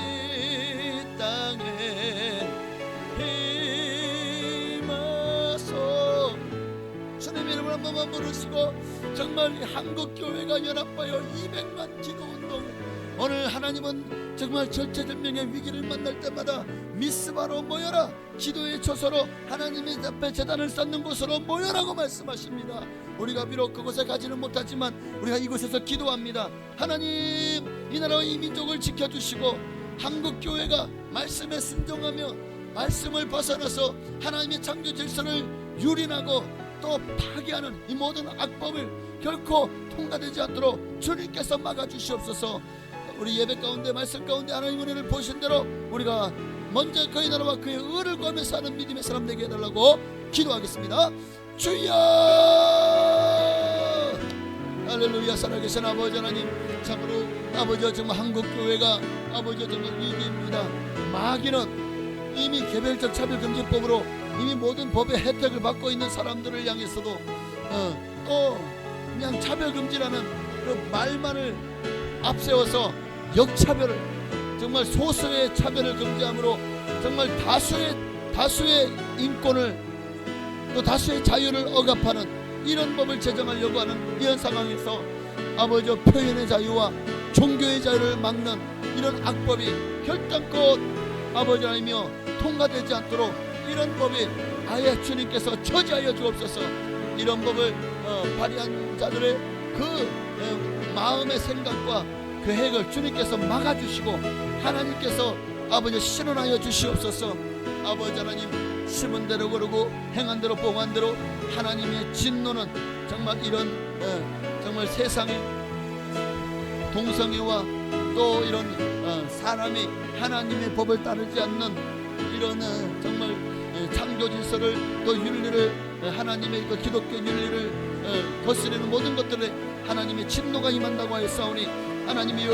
땅에 임하소. 주님 이름을 한 번만 부르시고 정말 이 한국교회가 연합하여 200만 기도운동, 오늘 하나님은 정말 절체절명의 위기를 만날 때마다 미스바로 모여라, 기도의 처소로 하나님의 앞에 제단을 쌓는 곳으로 모여라고 말씀하십니다. 우리가 비록 그곳에 가지는 못하지만 우리가 이곳에서 기도합니다. 하나님 이 나라와 이 민족을 지켜주시고 한국교회가 말씀에 순종하며 말씀을 벗어나서 하나님의 창조 질서를 유린하고 또 파괴하는 이 모든 악법을 결코 통과되지 않도록 주님께서 막아주시옵소서. 우리 예배 가운데 말씀 가운데 하나님 은혜를 보신 대로 우리가 먼저 그의 나라와 그의 의를 구하며 사는 믿음의 사람 되게 해달라고 기도하겠습니다. 주여 할렐루야. 살아계신 아버지 하나님, 참으로 아버지 정말 한국교회가 아버지 정말 위기입니다. 마귀는 이미 개별적 차별금지법으로 이미 모든 법의 혜택을 받고 있는 사람들을 향해서도 또 그냥 차별금지라는 그 말만을 앞세워서 역차별을, 정말 소수의 차별을 금지함으로 정말 다수의 인권을 또 다수의 자유를 억압하는 이런 법을 제정하려고 하는 이런 상황에서 아버지 표현의 자유와 종교의 자유를 막는 이런 악법이 결단코 아버지 하나님이여 통과되지 않도록 이런 법이 아예 주님께서 저지하여 주옵소서. 이런 법을 발의한 자들의 그 마음의 생각과 계획을 주님께서 막아주시고 하나님께서 아버지 실현하여 주시옵소서. 아버지 하나님, 심은 대로 거르고 행한 대로 봉한 대로 하나님의 진노는 정말 이런 정말 세상의 동성애와 또 이런 사람이 하나님의 법을 따르지 않는 이런 정말 창조 질서를 또 윤리를 하나님의 그 기독교 윤리를 거스르는 모든 것들에 하나님의 진노가 임한다고 하였사오니 하나님이여,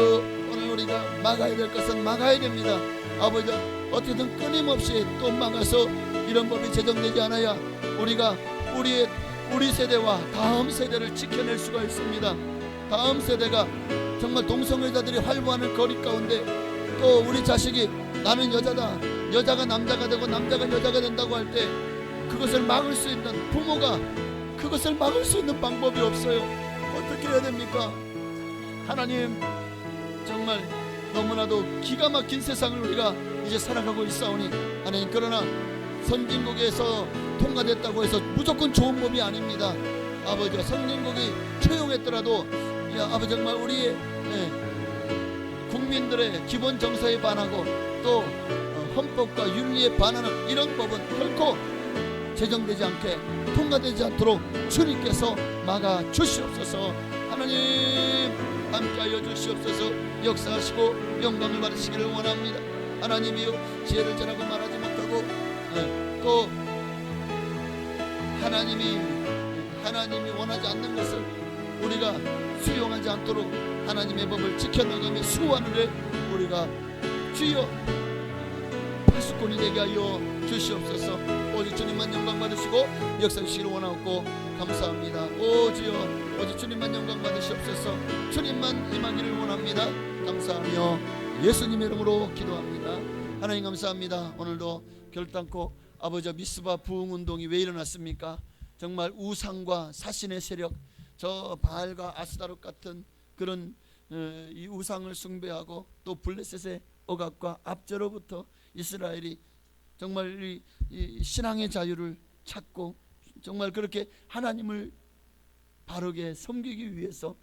오늘 우리가 막아야 될 것은 막아야 됩니다. 아버지 어떻게든 끊임없이 또 막아서 이런 법이 제정되지 않아야 우리가 우리 세대와 다음 세대를 지켜낼 수가 있습니다. 다음 세대가 정말 동성애자들이 활보하는 거리 가운데 또 우리 자식이 나는 여자다, 여자가 남자가 되고 남자가 여자가 된다고 할 때 그것을 막을 수 있는 부모가 그것을 막을 수 있는 방법이 없어요. 어떻게 해야 됩니까? 하나님, 정말 너무나도 기가 막힌 세상을 우리가 이제 살아가고 있사오니 하나님, 그러나 선진국에서 통과됐다고 해서 무조건 좋은 법이 아닙니다. 아버지, 선진국이 처용했더라도 아버지 정말 우리의 국민들의 기본 정서에 반하고 또 헌법과 윤리에 반하는 이런 법은 결코 제정되지 않게 통과되지 않도록 주님께서 막아 주시옵소서. 하나님 함께하여 주시옵소서. 역사하시고 영광을 받으시기를 원합니다. 하나님이여, 지혜를 전하고 말하지 못하고 또 하나님이 원하지 않는 것을 우리가 수용하지 않도록 하나님의 법을 지켜나가며 수호하는 데 우리가 주여 파수꾼이 되게 하여 주시옵소서. 오직 주님만 영광 받으시고 역사해 주시기를 원하고 감사합니다. 오 주여, 오직 주님만 영광 받으시옵소서. 주님만 임하기를 원합니다. 감사하며 예수님의 이름으로 기도합니다. 하나님 감사합니다. 오늘도 결단코 아버지 미스바 부흥운동이 왜 일어났습니까? 정말 우상과 사신의 세력, 저 바알과 아스다롯 같은 그런 이 우상을 숭배하고 또 블레셋의 억압과 압제로부터 이스라엘이 정말 이 신앙의 자유를 찾고 정말 그렇게 하나님을 바르게 섬기기 위해서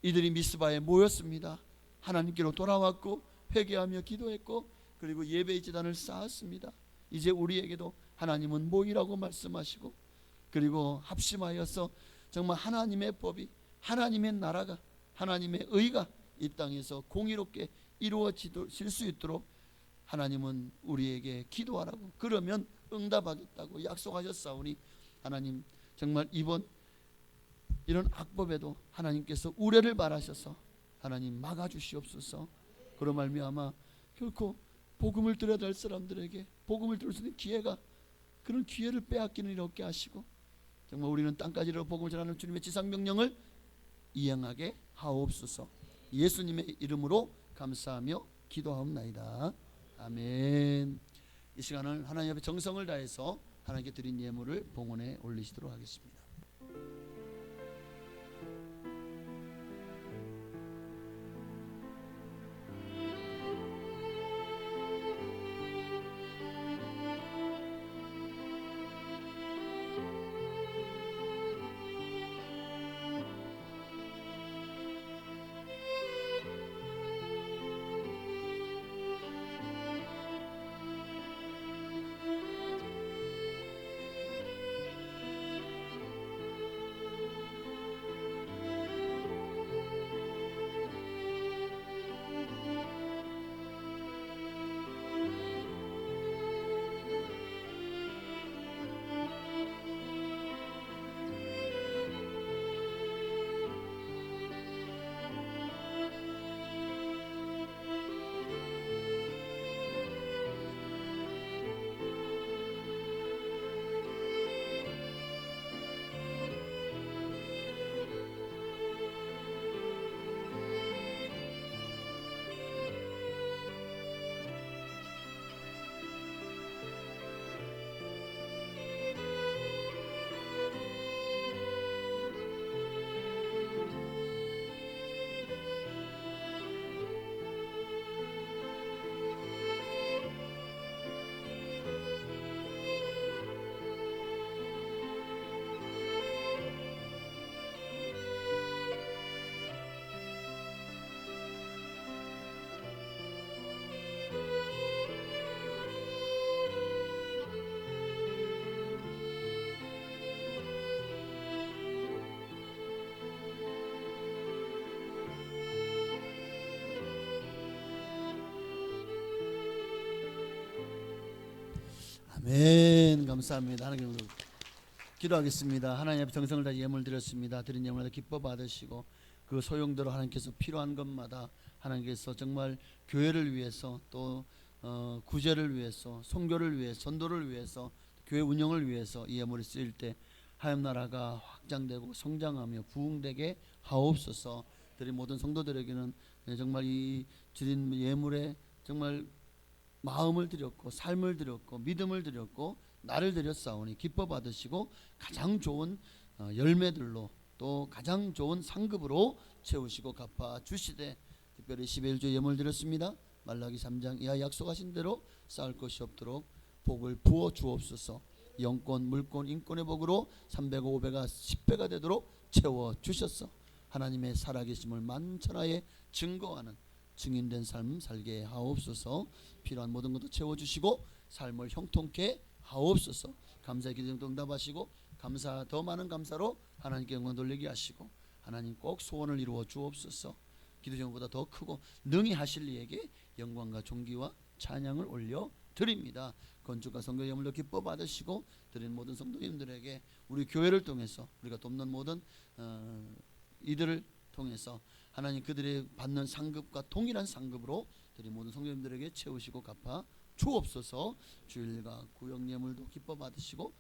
이들이 미스바에 모였습니다. 하나님께로 돌아왔고 회개하며 기도했고 그리고 예배의 제단을 쌓았습니다. 이제 우리에게도 하나님은 모이라고 말씀하시고 그리고 합심하여서 정말 하나님의 법이, 하나님의 나라가, 하나님의 의가 이 땅에서 공의롭게 이루어질 수 있도록 하나님은 우리에게 기도하라고, 그러면 응답하겠다고 약속하셨사오니 하나님 정말 이번 이런 악법에도 하나님께서 우레를 바라셔서 하나님 막아주시옵소서. 그런 말미암아 결코 복음을 들어야 될 사람들에게 복음을 들을 수 있는 기회가, 그런 기회를 빼앗기는 일 없게 하시고 정말 우리는 땅까지로 복음을 전하는 주님의 지상명령을 이행하게 하옵소서. 예수님의 이름으로 감사하며 기도하옵나이다. 아멘. 이 시간을 하나님 앞에 정성을 다해서 하나님께 드린 예물을 봉헌에 올리시도록 하겠습니다. 아멘. 감사합니다. 하나님 기도하겠습니다. 하나님 앞에 정성을 다해 예물 드렸습니다. 드린 예물마다 기뻐 받으시고 그 소용대로 하나님께서 필요한 것마다 하나님께서 정말 교회를 위해서 또 구제를 위해서 선교를 위해서 전도를 위해서 교회 운영을 위해서 이 예물이 쓰일 때 하나님 나라가 확장되고 성장하며 부흥되게 하옵소서. 드린 모든 성도들에게는 정말 이 드린 예물에 정말 마음을 드렸고 삶을 드렸고 믿음을 드렸고 나를 드렸사오니 기뻐 받으시고 가장 좋은 열매들로 또 가장 좋은 상급으로 채우시고 갚아 주시되 특별히 11조 예물 드렸습니다. 말라기 3장 이하 약속하신 대로 쌓을 것이 없도록 복을 부어 주옵소서. 영권 물권 인권의 복으로 300가 500가 10배가 되도록 채워 주셨어. 하나님의 살아계심을 만천하에 증거하는 증인된 삶 살게 하옵소서. 필요한 모든 것도 채워주시고 삶을 형통케 하옵소서. 감사의 기도도 응답하시고 감사 더 많은 감사로 하나님께 영광 돌리게 하시고 하나님 꼭 소원을 이루어 주옵소서. 기도 제목보다 더 크고 능히 하실 이에게 영광과 존귀와 찬양을 올려 드립니다. 건축과 성교 예물도 기뻐 받으시고 드린 모든 성도님들에게 우리 교회를 통해서 우리가 돕는 모든 이들을 통해서 하나님 그들이 받는 상급과 동일한 상급으로 드린 모든 성도님들에게 채우시고 갚아 주옵소서. 주일과 구역 예물도 기뻐 받으시고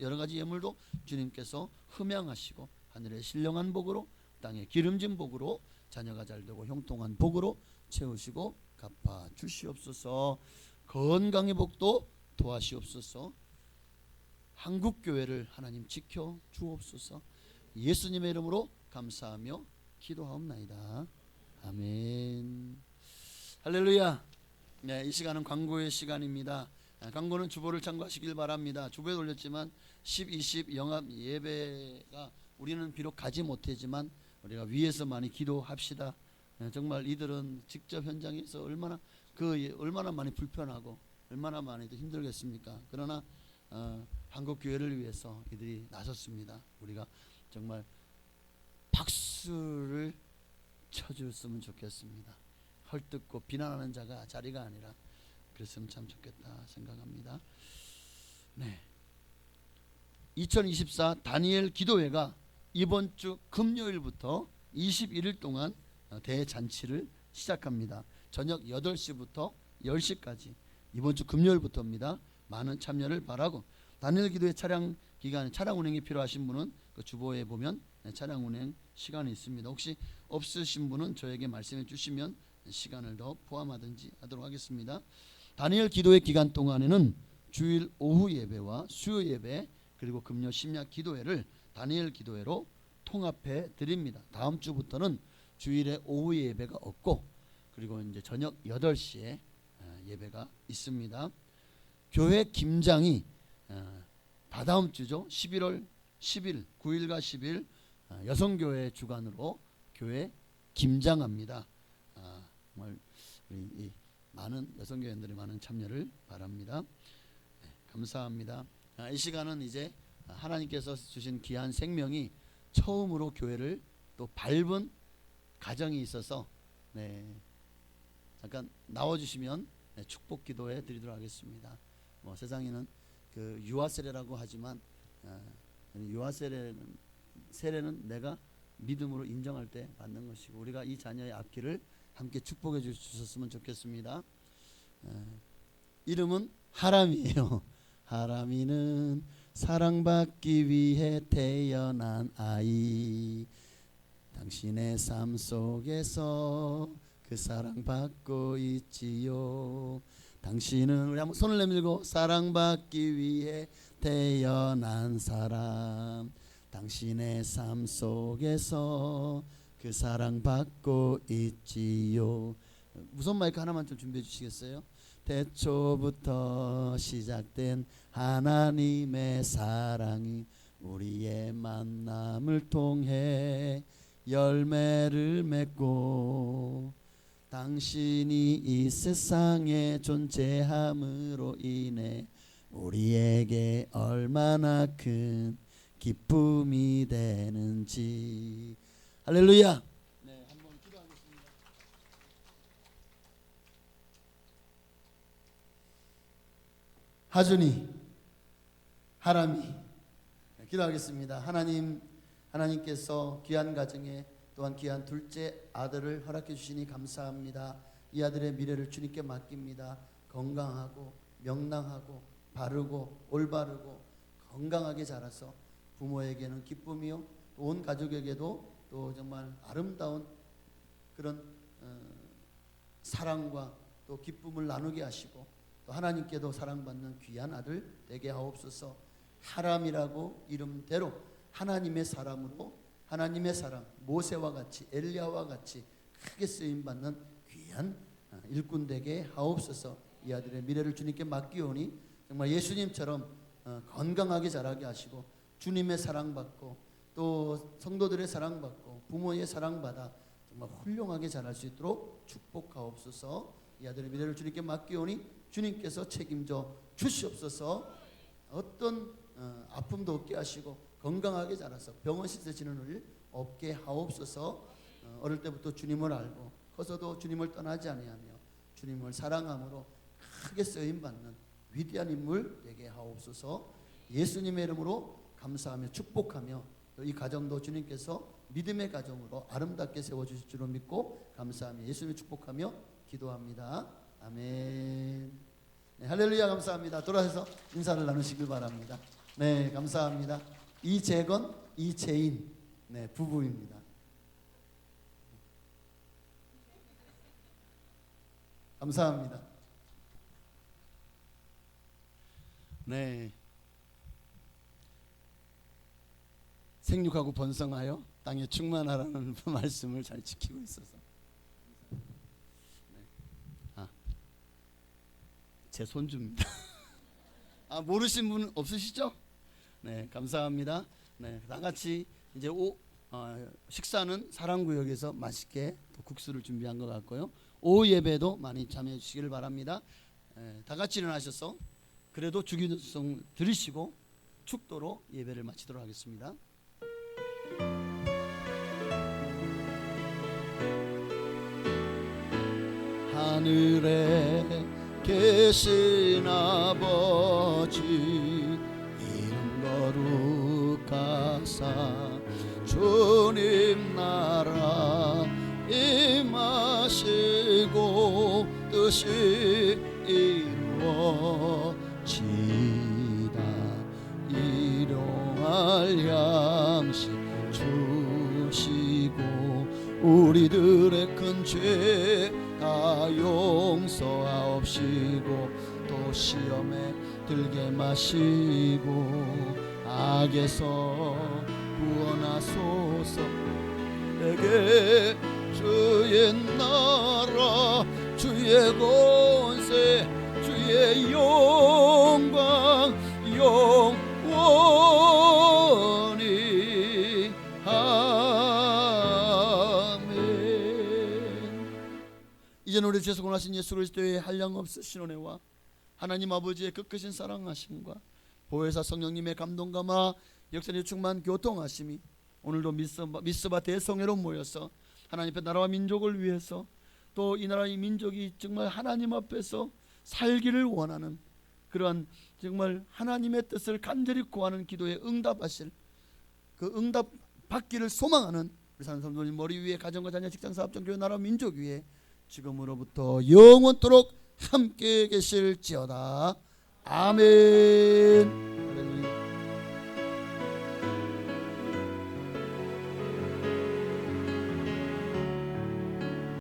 여러 가지 예물도 주님께서 흠양하시고 하늘의 신령한 복으로 땅의 기름진 복으로 자녀가 잘되고 형통한 복으로 채우시고 갚아 주시옵소서. 건강의 복도 도하시옵소서. 한국교회를 하나님 지켜 주옵소서. 예수님의 이름으로 감사하며 기도하옵나이다. 아멘. 할렐루야. 네, 이 시간은 광고의 시간입니다. 광고는 주보를 참고하시길 바랍니다. 주보에 올렸지만 10, 20 영합 예배가 우리는 비록 가지 못했지만 우리가 위에서 많이 기도합시다. 정말 이들은 직접 현장에서 얼마나 많이 불편하고 얼마나 많이 힘들겠습니까? 그러나 한국 교회를 위해서 이들이 나섰습니다. 우리가 정말 박수를 쳐줬으면 좋겠습니다. 헐뜯고 비난하는 자가 자리가 아니라 그랬으면 참 좋겠다 생각합니다. 네, 2024 다니엘 기도회가 이번 주 금요일부터 21일 동안 대잔치를 시작합니다. 저녁 8시부터 10시까지 이번 주 금요일부터입니다. 많은 참여를 바라고 다니엘 기도회 차량 기간 차량 운행이 필요하신 분은 그 주보에 보면 차량 운행 시간이 있습니다. 혹시 없으신 분은 저에게 말씀해 주시면 시간을 더 포함하든지 하도록 하겠습니다. 다니엘 기도회 기간 동안에는 주일 오후 예배와 수요 예배 그리고 금요 심야 기도회를 다니엘 기도회로 통합해 드립니다. 다음 주부터는 주일에 오후 예배가 없고 그리고 이제 저녁 8시에 예배가 있습니다. 교회 김장이 다다음 주죠. 11월 10일 9일과 10일 여성교회 주관으로 교회 김장합니다. 정말 우리 많은 여성교회들의 많은 참여를 바랍니다. 네, 감사합니다. 이 시간은 이제 하나님께서 주신 귀한 생명이 처음으로 교회를 또 밟은 가정이 있어서 잠깐 나와주시면 축복 기도해 드리도록 하겠습니다. 세상에는 그 유아 세례라고 하지만 유아 세례는 내가 믿음으로 인정할 때 받는 것이고 우리가 이 자녀의 앞길을 함께 축복해 주셨으면 좋겠습니다. 이름은 하람이에요. 하람이는 사랑받기 위해 태어난 아이. 당신의 삶 속에서 그 사랑받고 있지요. 당신은 우리 한번 손을 내밀고 사랑받기 위해 태어난 사람. 당신의 삶 속에서 그 사랑받고 있지요. 무선 마이크 하나만 좀 준비해 주시겠어요? 태초부터 시작된 하나님의 사랑이 우리의 만남을 통해 열매를 맺고 당신이 이 세상에 존재함으로 인해 우리에게 얼마나 큰 기쁨이 되는지. 할렐루야. 네, 한번 기도하겠습니다. 하준이, 하람이. 기도하겠습니다. 하나님께서 귀한 가정에 또한 귀한 둘째 아들을 허락해 주시니 감사합니다. 이 아들의 미래를 주님께 맡깁니다. 건강하고 명랑하고 바르고 올바르고 건강하게 자라서 부모에게는 기쁨이요 온 가족에게도 또 정말 아름다운 그런 사랑과 또 기쁨을 나누게 하시고 또 하나님께도 사랑받는 귀한 아들 되게 하옵소서. 하람이라고 이름대로 하나님의 사람으로 하나님의 사람 모세와 같이 엘리야와 같이 크게 쓰임받는 귀한 일꾼 되게 하옵소서. 이 아들의 미래를 주님께 맡기오니 정말 예수님처럼 건강하게 자라게 하시고 주님의 사랑받고 또 성도들의 사랑받고 부모의 사랑받아 정말 훌륭하게 자랄 수 있도록 축복하옵소서. 이 아들의 미래를 주님께 맡기오니 주님께서 책임져 주시옵소서. 어떤 아픔도 없게 하시고 건강하게 자라서 병원 시세지는 일 없게 하옵소서. 어릴 때부터 주님을 알고 커서도 주님을 떠나지 아니하며 주님을 사랑함으로 크게 쓰임받는 위대한 인물 되게 하옵소서. 예수님의 이름으로 감사하며 축복하며 이 가정도 주님께서 믿음의 가정으로 아름답게 세워주실 줄로 믿고 감사하며 예수님을 축복하며 기도합니다. 아멘. 네, 할렐루야. 감사합니다. 돌아서 인사를 나누시길 바랍니다. 네, 감사합니다. 이재건, 이재인 네, 부부입니다. 감사합니다. 네, 생육하고 번성하여 땅에 충만하라는 말씀을 잘 지키고 있어서 제 손주입니다. 모르신 분 없으시죠? 네, 감사합니다. 네, 다 같이 이제 식사는 사랑구역에서 맛있게 또 국수를 준비한 것 같고요. 오후 예배도 많이 참여해 주시기를 바랍니다. 다 같이 일어나셔서 그래도 주기도송 들으시고 축도로 예배를 마치도록 하겠습니다. 하늘에 계신 아버지 이름 거룩하사 주님 나라 임하시고 뜻이 이루어지다. 일용할 양식 주시고 우리들의 큰 죄 다 용서하옵시고 또 시험에 들게 마시고 악에서 구원하소서. 내게 주의 나라 주의 권세 주의 영광 영원히 이제는 우리 죄 속원하신 예수 그리스도의 한량없으신 은혜와 하나님 아버지의 극크신 사랑하심과 보혜사 성령님의 감동감화 역사의 충만 교통하심이 오늘도 미스바 대성회로 모여서 하나님 앞에 나라와 민족을 위해서 또 이 나라의 민족이 정말 하나님 앞에서 살기를 원하는 그러한 정말 하나님의 뜻을 간절히 구하는 기도에 응답하실 그 응답 받기를 소망하는 우리 산성도님 머리 위에 가정과 자녀 직장 사업 종교 나라 민족 위에 지금으로부터 영원토록 함께 계실지어다. 아멘.